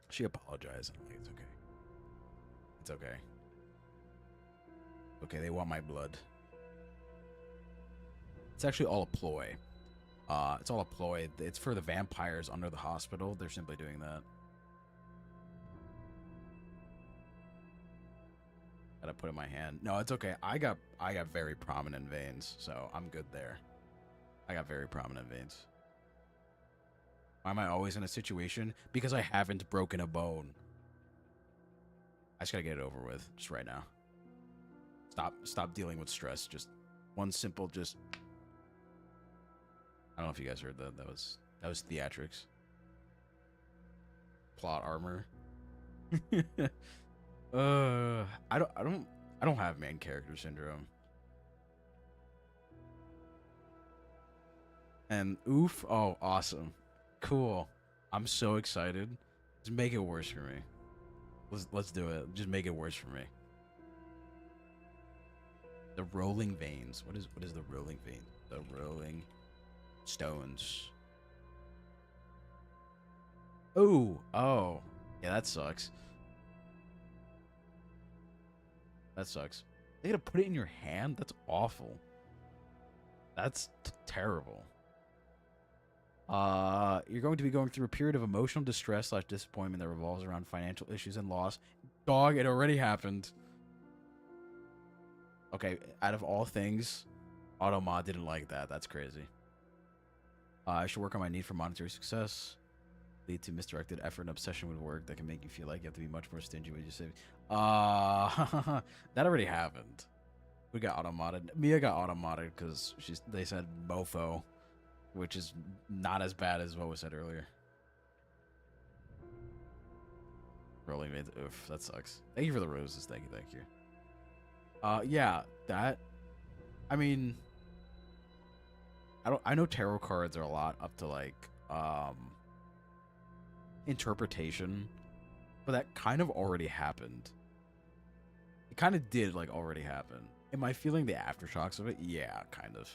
she apologized. I'm like, it's okay. It's okay. Okay, they want my blood. It's actually all a ploy. It's all a ploy. It's for the vampires under the hospital. They're simply doing that. Gotta put it in my hand. No, it's okay. I got very prominent veins, so I'm good there. I got very prominent veins. Why am I always in a situation? Because I haven't broken a bone. I just gotta get it over with, just right now. stop dealing with stress. Just one simple, just. I don't know if you guys heard that. That was theatrics. Plot armor. I don't have main character syndrome. And oof, oh, awesome. Cool. I'm so excited. Just make it worse for me. Let's do it. Just make it worse for me. The rolling veins. What is the rolling vein? The rolling stones. Oh, oh. Yeah, that sucks. That sucks. They gotta put it in your hand? That's awful. That's terrible. You're going to be going through a period of emotional distress / disappointment that revolves around financial issues and loss. Dog, it already happened. Okay, out of all things, Automod didn't like that. That's crazy. I should work on my need for monetary success. Lead to misdirected effort and obsession with work that can make you feel like you have to be much more stingy with your savings. That already happened. We got automodded. Mia got automodded because they said mofo, which is not as bad as what was said earlier. Rolling made oof, that sucks. Thank you for the roses. Thank you. Yeah, that. I mean, I know tarot cards are a lot up to like interpretation, but that kind of already happened. It kind of did like already happen. Am I feeling the aftershocks of it? Yeah, kind of.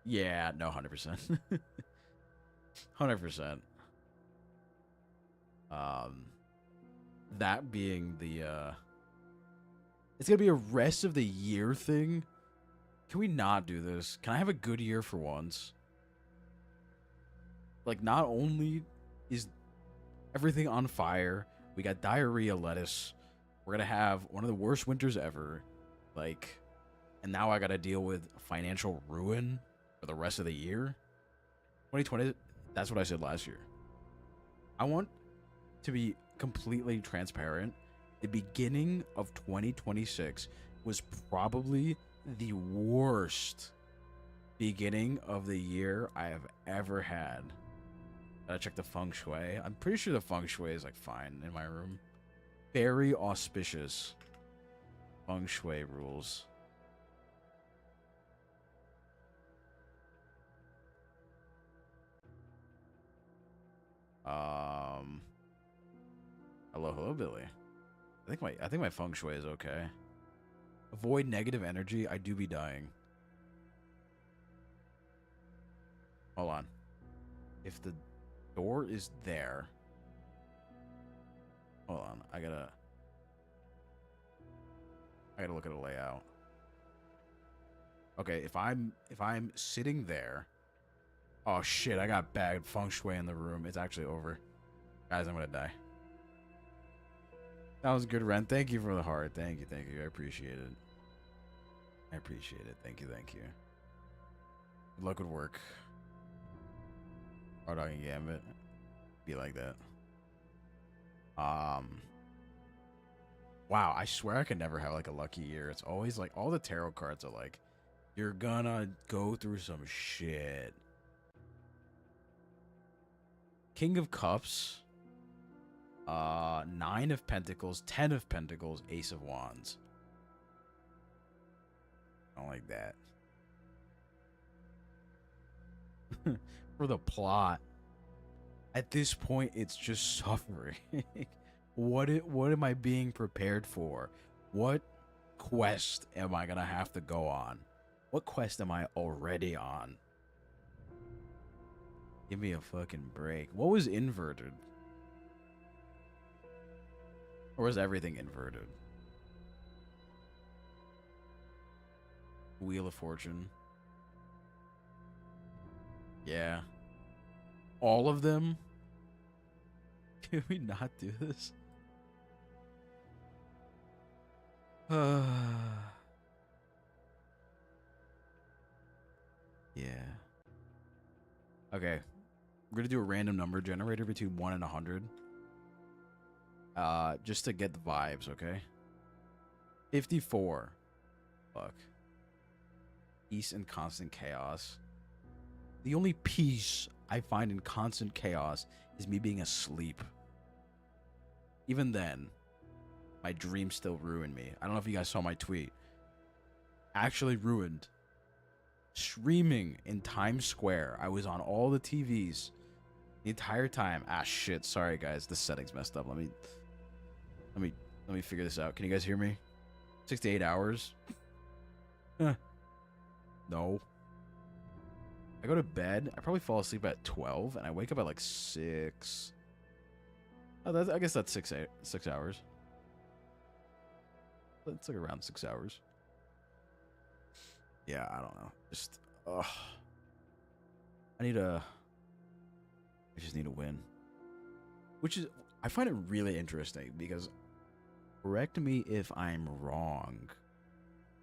Yeah, no, 100%. 100%. That being the it's gonna be a rest of the year thing. Can we not do this? Can I have a good year for once? Like, not only is everything on fire, we got diarrhea lettuce. We're gonna have one of the worst winters ever. Like, and now I gotta deal with financial ruin for the rest of the year. 2020, that's what I said last year. I want to be completely transparent. The beginning of 2026 was probably the worst beginning of the year I have ever had. Gotta check the feng shui. I'm pretty sure the feng shui is like fine in my room. Very auspicious feng shui rules. Hello, Billy. I think my feng shui is okay. Avoid negative energy. I do be dying. Hold on. If the door is there. Hold on. I gotta look at a layout. Okay, if I'm sitting there. Oh shit, I got bad feng shui in the room. It's actually over. Guys, I'm gonna die. That was good, Ren. Thank you for the heart. Thank you. I appreciate it. Thank you. Good luck with work. Hard dog and gambit. Be like that. Wow, I swear I could never have like a lucky year. It's always like all the tarot cards are like, you're gonna go through some shit. King of Cups. 9 of Pentacles, 10 of Pentacles, Ace of Wands. I don't like that. For the plot. At this point, it's just suffering. What am I being prepared for? What quest am I gonna have to go on? What quest am I already on? Give me a fucking break. What was inverted? Or was everything inverted? Wheel of Fortune. Yeah. All of them? Can we not do this? Yeah. Okay. We're gonna do a random number generator between 1 and 100. Just to get the vibes, okay? 54. Fuck. Peace and constant chaos. The only peace I find in constant chaos is me being asleep. Even then, my dreams still ruin me. I don't know if you guys saw my tweet. Actually ruined. Streaming in Times Square. I was on all the TVs the entire time. Ah, shit. Sorry, guys. The settings messed up. Let me figure this out. Can you guys hear me? 6 to 8 hours? No. I go to bed. I probably fall asleep at 12, and I wake up at like 6. Oh, I guess that's 6 hours. That's like around 6 hours. Yeah, I don't know. Just, ugh. I just need to win. Which is, I find it really interesting because, correct me if I'm wrong,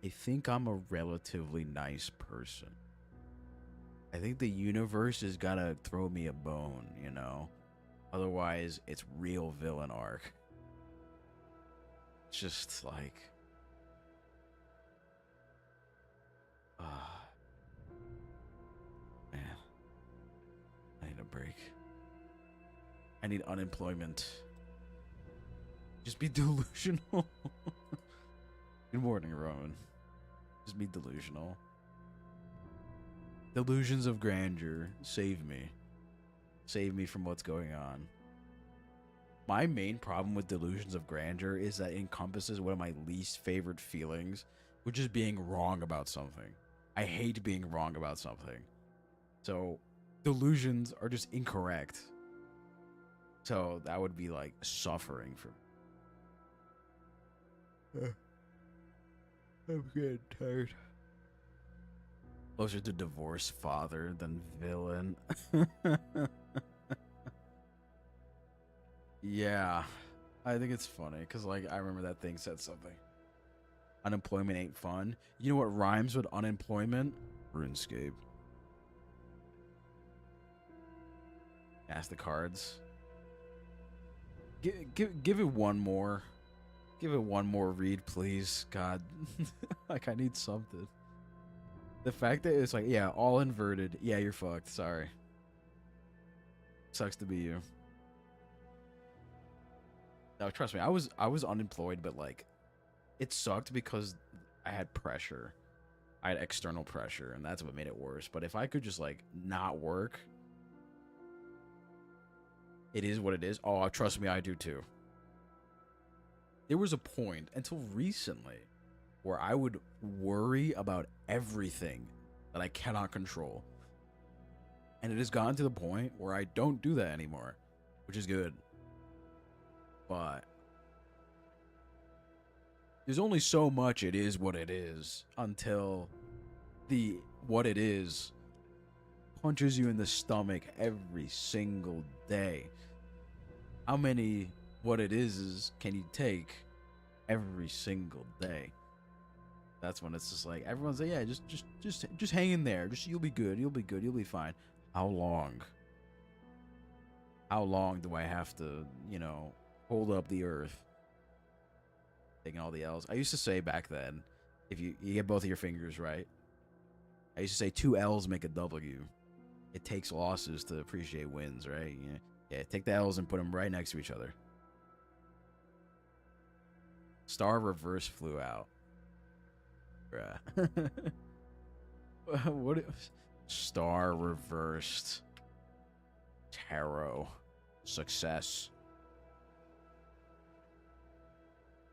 I think I'm a relatively nice person. I think the universe is gotta throw me a bone, you know? Otherwise, it's real villain arc. It's just like... man. I need a break. I need unemployment. Just be delusional. Good morning, Rowan. Just be delusional. Delusions of grandeur. Save me. Save me from what's going on. My main problem with delusions of grandeur is that it encompasses one of my least favorite feelings, which is being wrong about something. I hate being wrong about something. So, delusions are just incorrect. So, that would be like suffering for me. I'm getting tired. Closer to divorced father than villain. Yeah, I think it's funny because, like, I remember that thing said something. Unemployment ain't fun. You know what rhymes with unemployment? RuneScape. Ask the cards. Give it one more. Give it one more read, please. God, like I need something. The fact that it's like, yeah, all inverted. Yeah, you're fucked. Sorry. Sucks to be you. No, trust me, I was unemployed, but like, it sucked because I had pressure. I had external pressure, and that's what made it worse. But if I could just like not work, it is what it is. Oh, trust me, I do too. There was a point until recently where I would worry about everything that I cannot control. And it has gotten to the point where I don't do that anymore, which is good. But there's only so much it is what it is until the what it is punches you in the stomach every single day. How many what it is can you take every single day? That's when it's just like everyone's like, yeah, just hang in there. Just you'll be good. You'll be good. You'll be fine. How long? How long do I have to, you know, hold up the earth? Taking all the L's. I used to say back then, if you get both of your fingers right, I used to say 2 L's make a W. It takes losses to appreciate wins, right? Yeah, take the L's and put them right next to each other. Star reverse flew out. Bruh. What? Star reversed. Tarot. Success.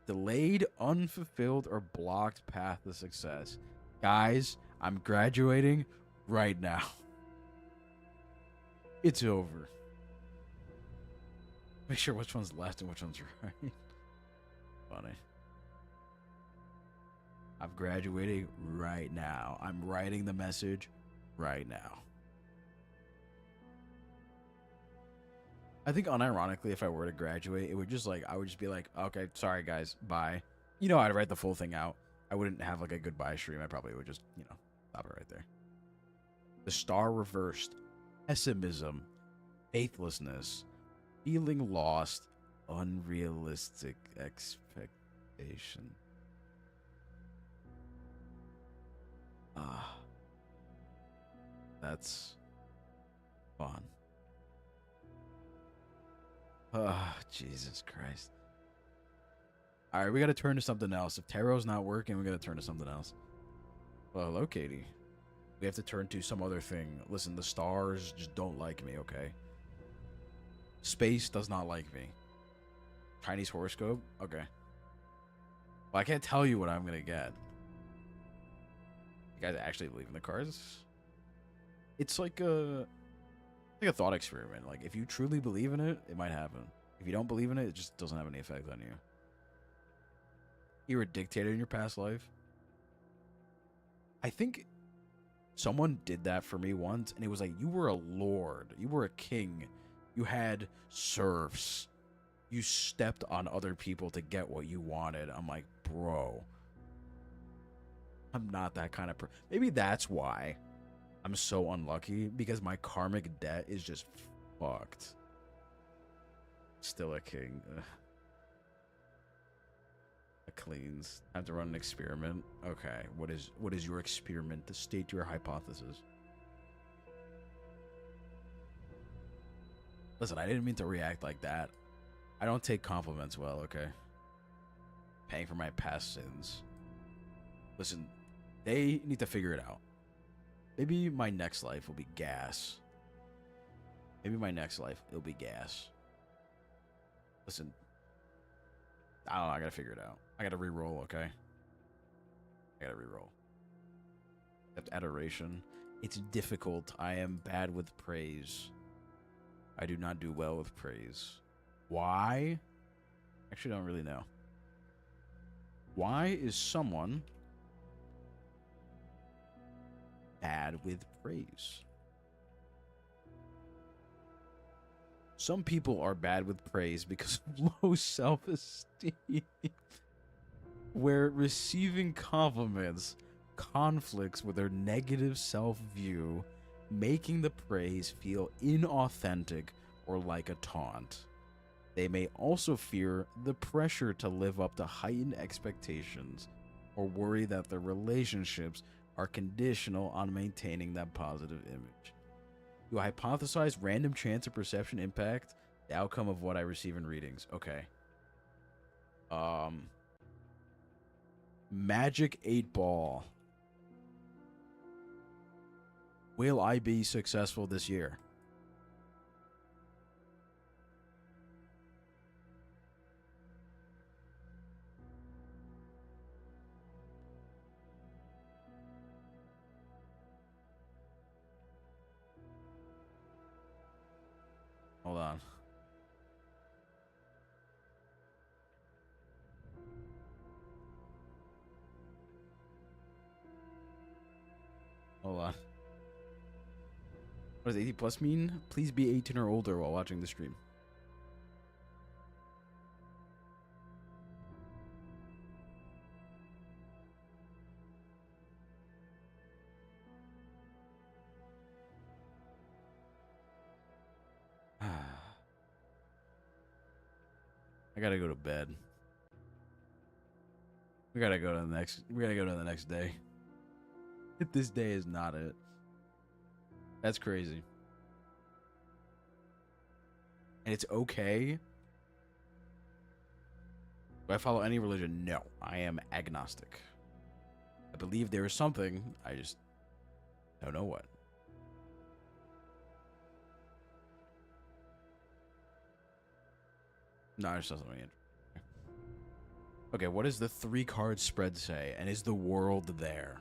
Delayed, unfulfilled, or blocked path to success. Guys, I'm graduating right now. It's over. Make sure which one's left and which one's right. Funny. I'm graduating right now. I'm writing the message right now. I think unironically, if I were to graduate, it would just like, I would just be like, okay, sorry guys, bye. You know, I'd write the full thing out. I wouldn't have like a goodbye stream. I probably would just, you know, stop it right there. The star reversed. Pessimism. Faithlessness. Feeling lost. Unrealistic expectation. That's fun. Oh, Jesus Christ. All right, we got to turn to something else. If tarot's not working, we got to turn to something else. Well, hello, Katie. We have to turn to some other thing. Listen, the stars just don't like me, okay? Space does not like me. Chinese horoscope? Okay. Well, I can't tell you what I'm going to get. You guys actually believe in the cards? It's like a thought experiment. Like, if you truly believe in it, it might happen. If you don't believe in it, it just doesn't have any effect on you. You were a dictator in your past life. I think someone did that for me once, and it was like, you were a lord. You were a king. You had serfs. You stepped on other people to get what you wanted. I'm like, bro, I'm not that kind of person. Maybe that's why I'm so unlucky, because my karmic debt is just fucked. Still a king. Ugh. Cleans. I have to run an experiment. Okay, what is your experiment? To state your hypothesis. Listen, I didn't mean to react like that. I don't take compliments well, okay? Paying for my past sins. Listen, they need to figure it out. Maybe my next life will be gas. Maybe my next life, it'll be gas. Listen, I don't know, I gotta figure it out. I gotta re-roll, okay? I gotta re-roll. Adoration. It's difficult. I am bad with praise. I do not do well with praise. Why? Actually, I don't really know. Why is someone bad with praise? Some people are bad with praise because of low self-esteem, where receiving compliments conflicts with their negative self-view, making the praise feel inauthentic or like a taunt. They may also fear the pressure to live up to heightened expectations, or worry that their relationships are conditional on maintaining that positive image. You hypothesize random chance of perception impact the outcome of what I receive in readings. Okay. Magic 8 Ball. Will I be successful this year? Hold on. Hold on. What does 18 plus mean? Please be 18 or older while watching the stream. I gotta go to bed. We gotta go to the next day. This day is not it. That's crazy. And it's okay. Do I follow any religion? No. I am agnostic. I believe there is something. I just don't know what. No, it's not something. Okay, what does the 3-card spread say? And is the world there?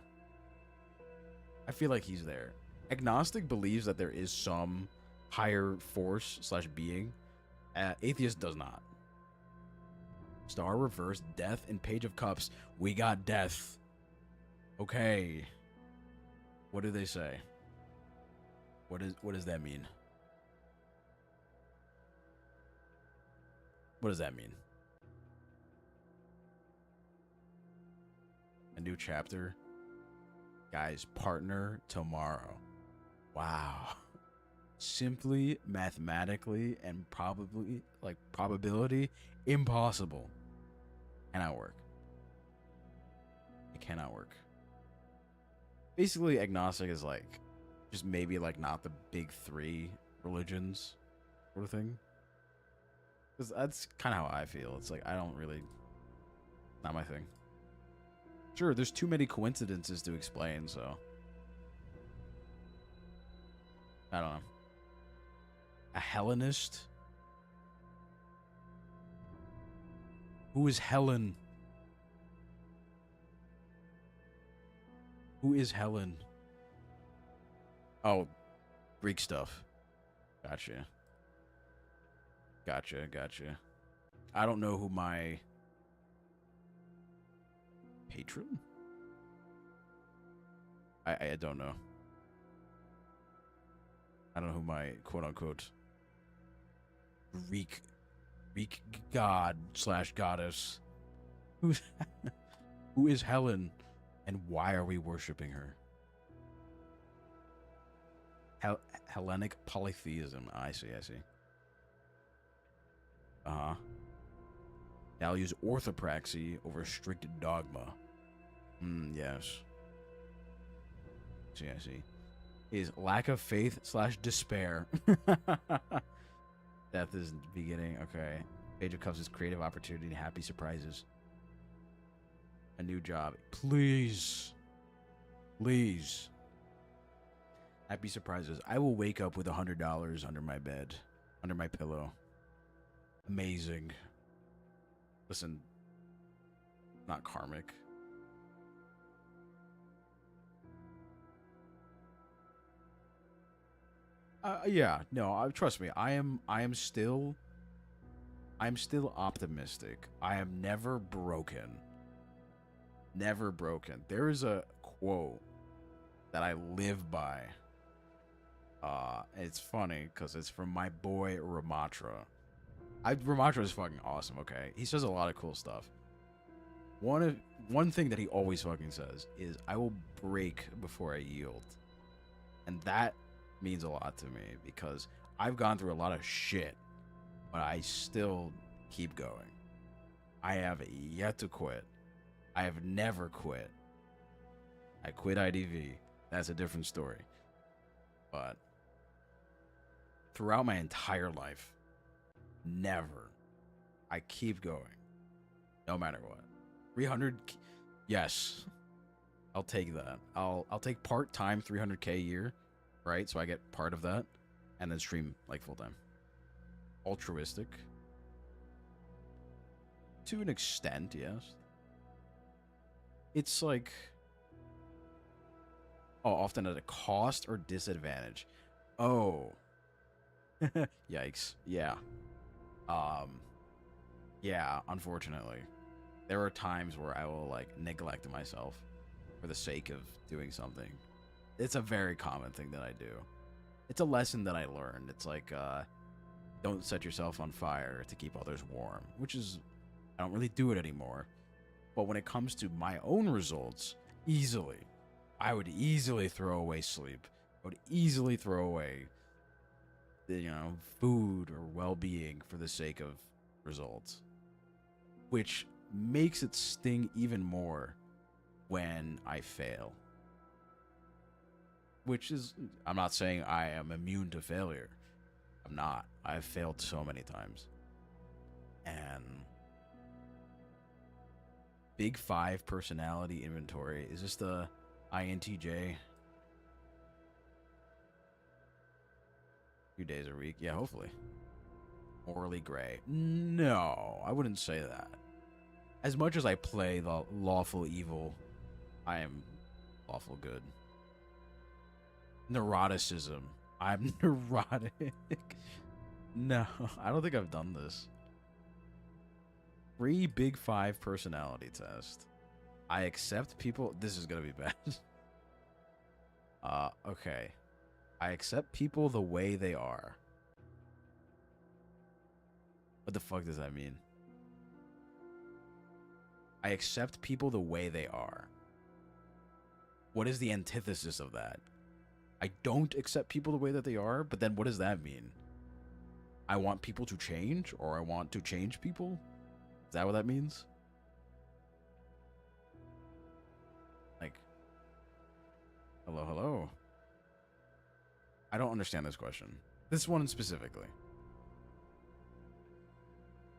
I feel like he's there. Agnostic believes that there is some higher force / being. Atheist does not. Star reverse, death, and Page of Cups. We got death. Okay. What do they say? What does that mean? What does that mean? A new chapter? Guys, partner tomorrow. Wow. Simply, mathematically, and probably, probability, impossible. Cannot work. It cannot work. Basically, agnostic is like, Just maybe like not the big three religions sort of thing. Because that's kind of how I feel. It's like I don't really, not my thing. Sure, there's too many coincidences to explain, so I don't know. A Hellenist? Who is Helen? Who is Helen? Oh, Greek stuff. Gotcha. Gotcha. I don't know who my patron? I don't know. I don't know who my quote unquote Greek god / goddess. Who's who is Helen, and why are we worshiping her? Hellenic polytheism. I see. Values orthopraxy over strict dogma. Yes. I see. Is lack of faith / despair. Death is the beginning. Okay. Page of Cups is creative opportunity and happy surprises. A new job. Please. Happy surprises. I will wake up with $100 under my bed, under my pillow. Amazing. Listen, not karmic. Yeah, no, trust me. I'm still optimistic. I am never broken. Never broken. There is a quote that I live by. It's funny because it's from my boy Ramatra. Ramatra is fucking awesome. Okay, he says a lot of cool stuff. One thing that he always fucking says is, "I will break before I yield," and that means a lot to me because I've gone through a lot of shit, but I still keep going. I have yet to quit. I have never quit. I quit IDV. That's a different story. But throughout my entire life, never. I keep going. No matter what. 300, yes. I'll take that. I'll take part-time 300K a year, right? So I get part of that and then stream like full-time. Altruistic. To an extent, yes. It's like, oh, often at a cost or disadvantage. Oh. Yikes. Yeah. Yeah, unfortunately. There are times where I will like neglect myself for the sake of doing something. It's a very common thing that I do. It's a lesson that I learned. It's like, don't set yourself on fire to keep others warm, which is, I don't really do it anymore. But when it comes to my own results, I would easily throw away sleep. I would easily throw away, food or well-being for the sake of results, which makes it sting even more when I fail. Which is, I'm not saying I am immune to failure. I'm not. I've failed so many times. And Big 5 personality inventory. Is this the INTJ? 2 days a week? Yeah, hopefully. Morally gray. No, I wouldn't say that. As much as I play the lawful evil, I am lawful good. Neuroticism. I'm neurotic. No, I don't think I've done this. Free Big 5 personality test. I accept people. This is gonna be bad. Okay. I accept people the way they are. What the fuck does that mean? I accept people the way they are. What is the antithesis of that? I don't accept people the way that they are, but then what does that mean? I want people to change, or I want to change people? Is that what that means? Like, hello? I don't understand this question. This one specifically.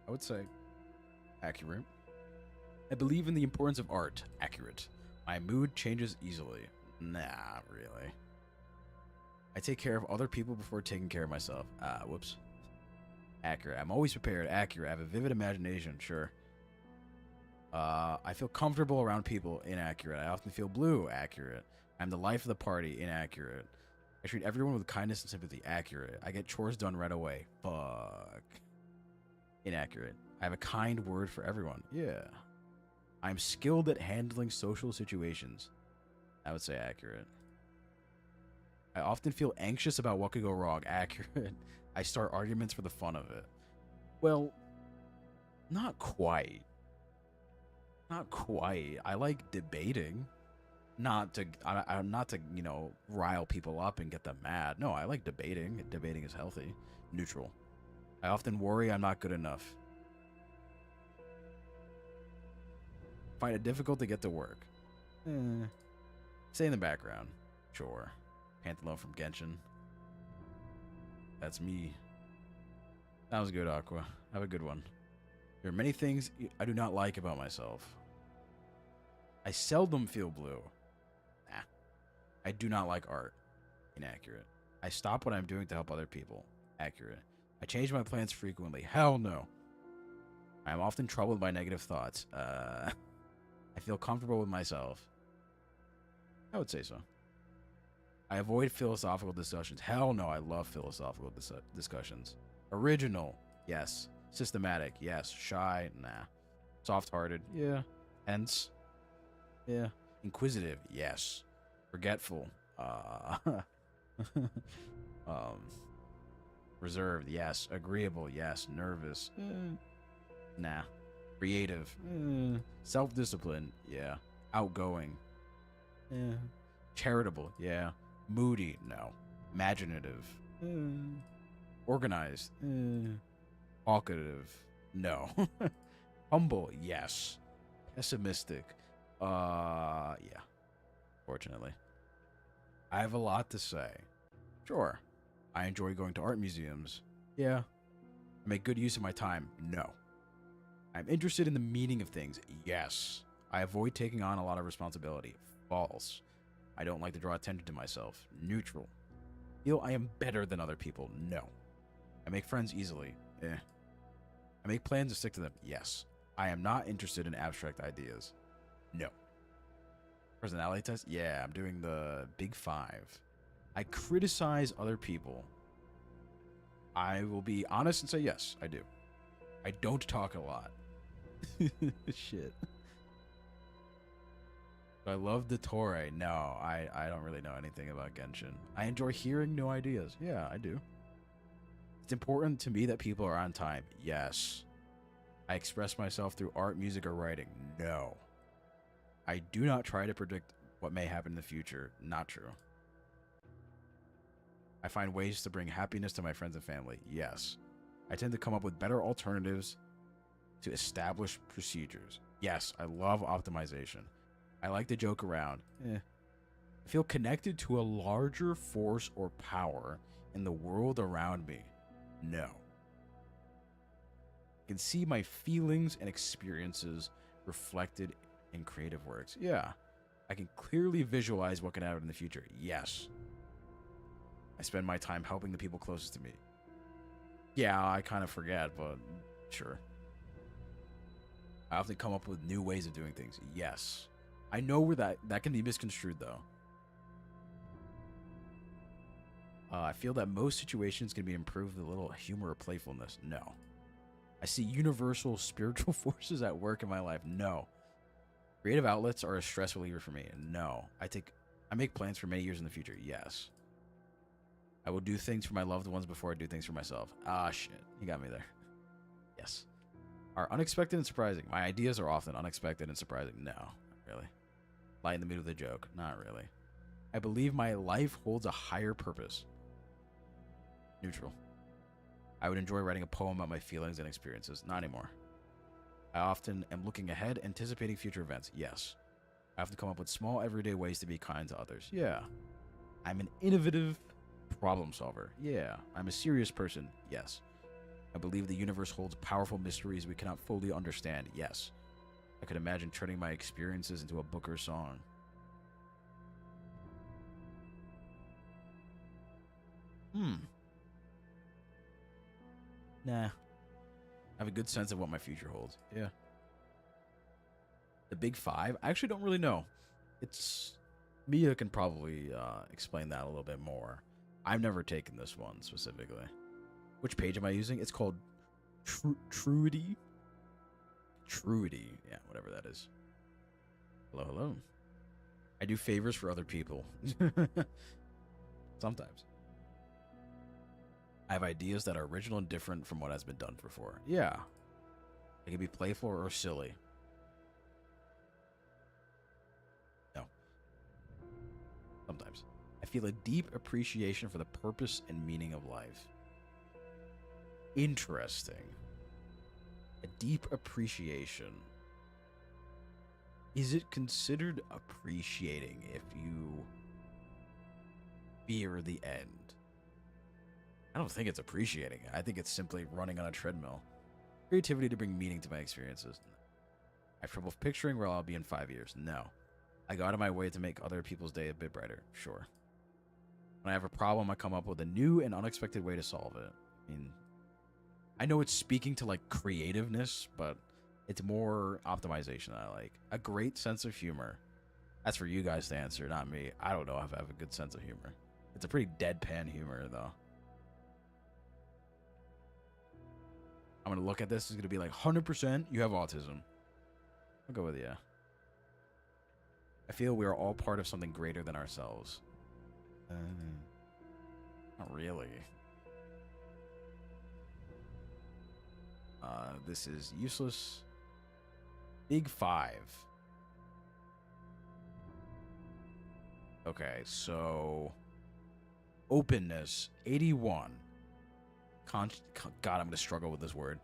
I would say accurate. I believe in the importance of art. Accurate. My mood changes easily. Nah, really. I take care of other people before taking care of myself. Whoops. Accurate. I'm always prepared. Accurate. I have a vivid imagination. Sure. I feel comfortable around people. Inaccurate. I often feel blue. Accurate. I'm the life of the party. Inaccurate. I treat everyone with kindness and sympathy. Accurate. I get chores done right away. Fuck. Inaccurate. I have a kind word for everyone. Yeah. I'm skilled at handling social situations. I would say accurate. I often feel anxious about what could go wrong. Accurate. I start arguments for the fun of it. Well, not quite. Not quite. I like debating. Not to, you know, rile people up and get them mad. No, I like debating. Debating is healthy. Neutral. I often worry I'm not good enough. Find it difficult to get to work. Stay in the background. Sure. Pantaloon from Genshin. That's me. That was good, Aqua. Have a good one. There are many things I do not like about myself. I seldom feel blue. Nah. I do not like art. Inaccurate. I stop what I'm doing to help other people. Accurate. I change my plans frequently. Hell no. I am often troubled by negative thoughts. I feel comfortable with myself. I would say so. I avoid philosophical discussions. Hell no, I love philosophical discussions. Original, yes. Systematic, yes. Shy, nah. Soft-hearted, yeah. Hence, yeah. Inquisitive, yes. Forgetful, reserved, yes. Agreeable, yes. Nervous, nah. Creative, self-disciplined, yeah. Outgoing, yeah. Charitable, yeah. Moody, no. Imaginative, organized, talkative, no. Humble, yes. Pessimistic, yeah. Fortunately. I have a lot to say. Sure. I enjoy going to art museums. Yeah. I make good use of my time. No. I'm interested in the meaning of things. Yes. I avoid taking on a lot of responsibility. False. I don't like to draw attention to myself. Neutral. Feel I am better than other people. No. I make friends easily. I make plans to stick to them. Yes. I am not interested in abstract ideas. No. Personality test? Yeah, I'm doing the Big Five. I criticize other people. I will be honest and say yes, I do. I don't talk a lot. Shit. I love the Torre. No, I don't really know anything about Genshin. I enjoy hearing new ideas. Yeah, I do. It's important to me that people are on time. Yes. I express myself through art, music, or writing. No. I do not try to predict what may happen in the future. Not true. I find ways to bring happiness to my friends and family. Yes. I tend to come up with better alternatives to established procedures. Yes, I love optimization. I like to joke around. I feel connected to a larger force or power in the world around me. No. I can see my feelings and experiences reflected in creative works. Yeah. I can clearly visualize what can happen in the future. Yes. I spend my time helping the people closest to me. Yeah, I kind of forget, but sure. I often come up with new ways of doing things. Yes. I know where that can be misconstrued, though. I feel that most situations can be improved with a little humor or playfulness. No. I see universal spiritual forces at work in my life. No. Creative outlets are a stress reliever for me. No. I make plans for many years in the future. Yes. I will do things for my loved ones before I do things for myself. Ah, shit. You got me there. Yes. Are unexpected and surprising. My ideas are often unexpected and surprising. No, not really. Lighten the mood with a joke. Not really. I believe my life holds a higher purpose. Neutral. I would enjoy writing a poem about my feelings and experiences. Not anymore. I often am looking ahead, anticipating future events. Yes. I have to come up with small, everyday ways to be kind to others. Yeah. I'm an innovative problem solver. Yeah. I'm a serious person. Yes. I believe the universe holds powerful mysteries we cannot fully understand. Yes. I could imagine turning my experiences into a book or song. Nah. I have a good sense of what my future holds. Yeah. The big five? I actually don't really know. It's... Mia can probably explain that a little bit more. I've never taken this one specifically. Which page am I using? It's called Truity. Truity. Yeah, whatever that is. Hello, hello. I do favors for other people. Sometimes. I have ideas that are original and different from what has been done before. Yeah. It can be playful or silly. No. Sometimes. I feel a deep appreciation for the purpose and meaning of life. Interesting. A deep appreciation. Is it considered appreciating if you fear the end? I don't think it's appreciating. I think it's simply running on a treadmill. Creativity to bring meaning to my experiences. I have trouble picturing where I'll be in 5 years. No. I go out of my way to make other people's day a bit brighter. Sure. When I have a problem, I come up with a new and unexpected way to solve it. I mean, I know it's speaking to like creativeness, but it's more optimization that I like. A great sense of humor. That's for you guys to answer, not me. I don't know if I have a good sense of humor. It's a pretty deadpan humor, though. I'm going to look at this. It's going to be like 100% you have autism. I'll go with yeah. I feel we are all part of something greater than ourselves. Not really. This is useless. Big five. Okay, so openness 81. God, I'm gonna struggle with this word.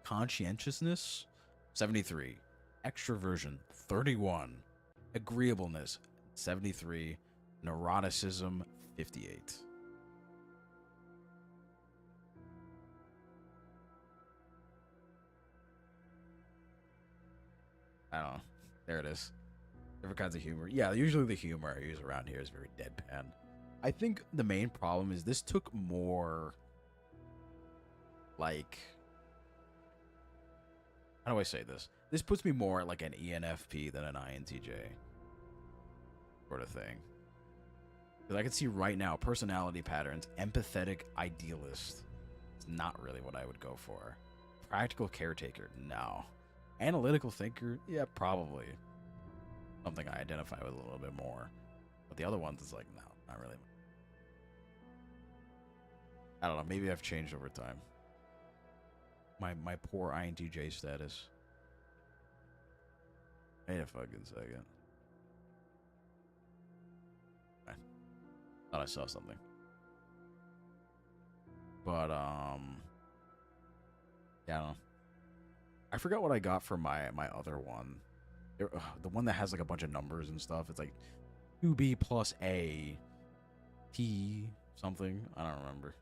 Conscientiousness 73. Extroversion 31. Agreeableness 73. Neuroticism 58. I don't know. There it is. Different kinds of humor. Yeah, usually the humor I use around here is very deadpan. I think the main problem is this took more, like, how do I say this? This puts me more like an ENFP than an INTJ sort of thing. Because I can see right now personality patterns, empathetic idealist. It's not really what I would go for. Practical caretaker, no. Analytical thinker, yeah, probably. Something I identify with a little bit more. But the other ones is like, no, not really. I don't know, maybe I've changed over time. My poor INTJ status. Wait a fucking second. Okay. Thought I saw something. But, yeah, I don't know. I forgot what I got for my other one. The one that has like a bunch of numbers and stuff. It's like 2B plus A T something. I don't remember.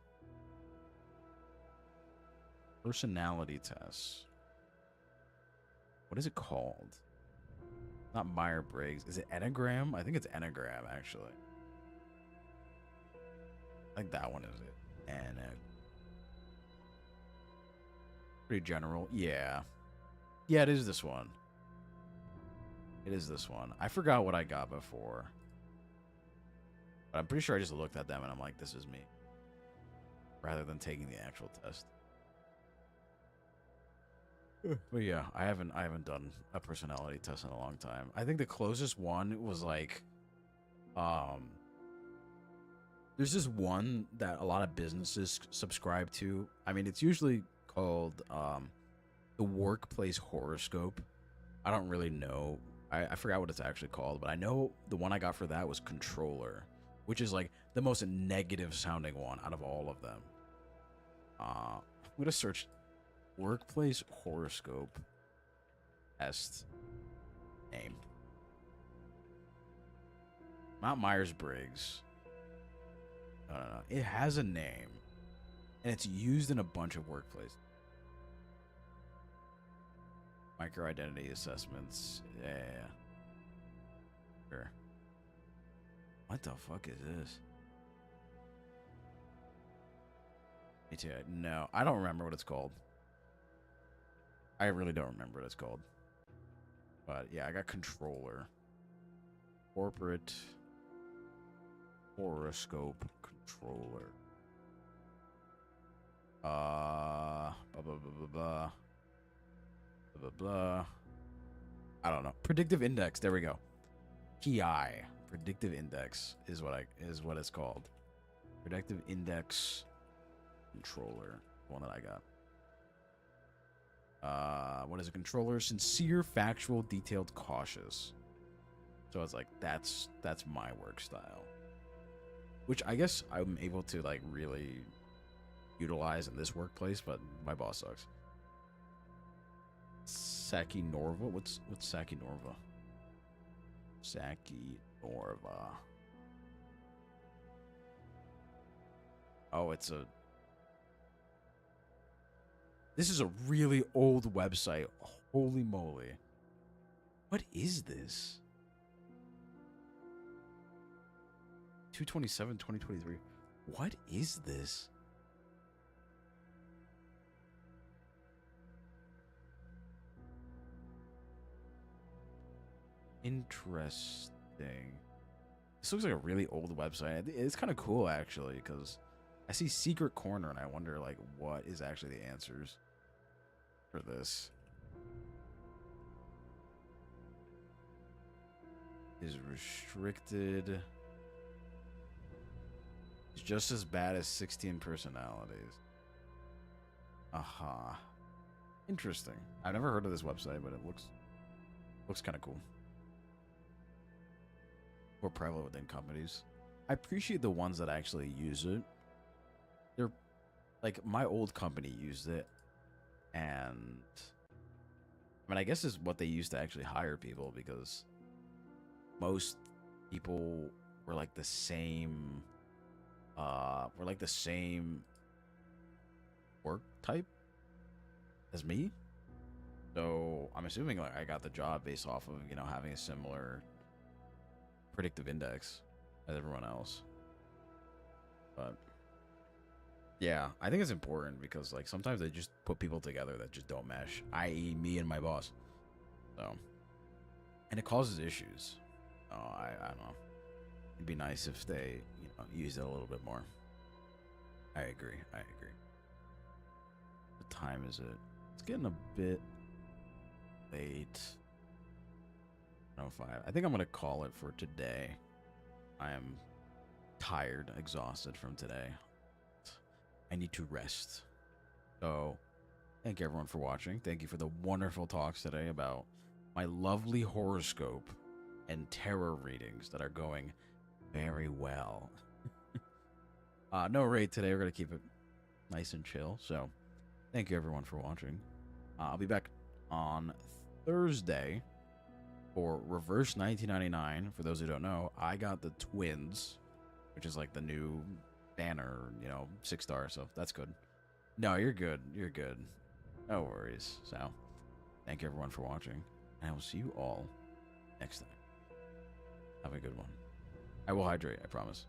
Personality tests. What is it called? Not Myers-Briggs. Is it Enneagram? I think it's Enneagram, actually. I think that one is it. Pretty general. Yeah. Yeah, it is this one. It is this one. I forgot what I got before. But I'm pretty sure I just looked at them and I'm like, this is me. Rather than taking the actual test. But yeah, I haven't done a personality test in a long time. I think the closest one was like there's this one that a lot of businesses subscribe to. I mean, it's usually called the Workplace Horoscope. I don't really know. I forgot what it's actually called, but I know the one I got for that was Controller, which is like the most negative sounding one out of all of them. I'm gonna search Workplace Horoscope test name. Not Myers-Briggs. No, no, no. It has a name, and it's used in a bunch of workplaces. Micro identity assessments. Yeah, yeah, yeah. Sure. What the fuck is this? Me too. No, I don't remember what it's called. I really don't remember what it's called. But yeah, I got controller. Corporate horoscope controller. Blah blah blah blah blah. Blah blah blah. I don't know. Predictive index. There we go. PI. Predictive index is what it's called. Predictive index controller. The one that I got. What is a controller? Sincere, factual, detailed, cautious. So it's like that's my work style, which I guess I'm able to like really utilize in this workplace, but my boss sucks. Saki Norva. What's Saki Norva? Saki Norva. Oh, this is a really old website. Holy moly. What is this? 2/27/2023. What is this? Interesting. This looks like a really old website. It's kind of cool actually, because I see secret corner and I wonder like what is actually the answers for this. Is restricted. It's just as bad as 16 personalities. Aha. Interesting. I've never heard of this website, but it looks kind of cool. More prevalent within companies. I appreciate the ones that actually use it. They're like my old company used it, and I mean I guess is what they used to actually hire people, because most people were like the same work type as me. So I'm assuming like I got the job based off of, you know, having a similar predictive index as everyone else. But yeah, I think it's important because like sometimes they just put people together that just don't mesh, i.e. me and my boss. So, and it causes issues. Oh, I don't know. It'd be nice if they, you know, used it a little bit more. I agree. What time is it? It's getting a bit late. 1:05. I think I'm gonna call it for today. I am tired, exhausted from today. I need to rest. So, thank you everyone for watching. Thank you for the wonderful talks today about my lovely horoscope and tarot readings that are going very well. No raid today. We're going to keep it nice and chill. So, thank you everyone for watching. I'll be back on Thursday for Reverse 1999. For those who don't know, I got the twins, which is like the new banner, you know, 6-star, so that's good. No, you're good. No worries. So, thank you everyone for watching, and I will see you all next time. Have a good one. I will hydrate, I promise.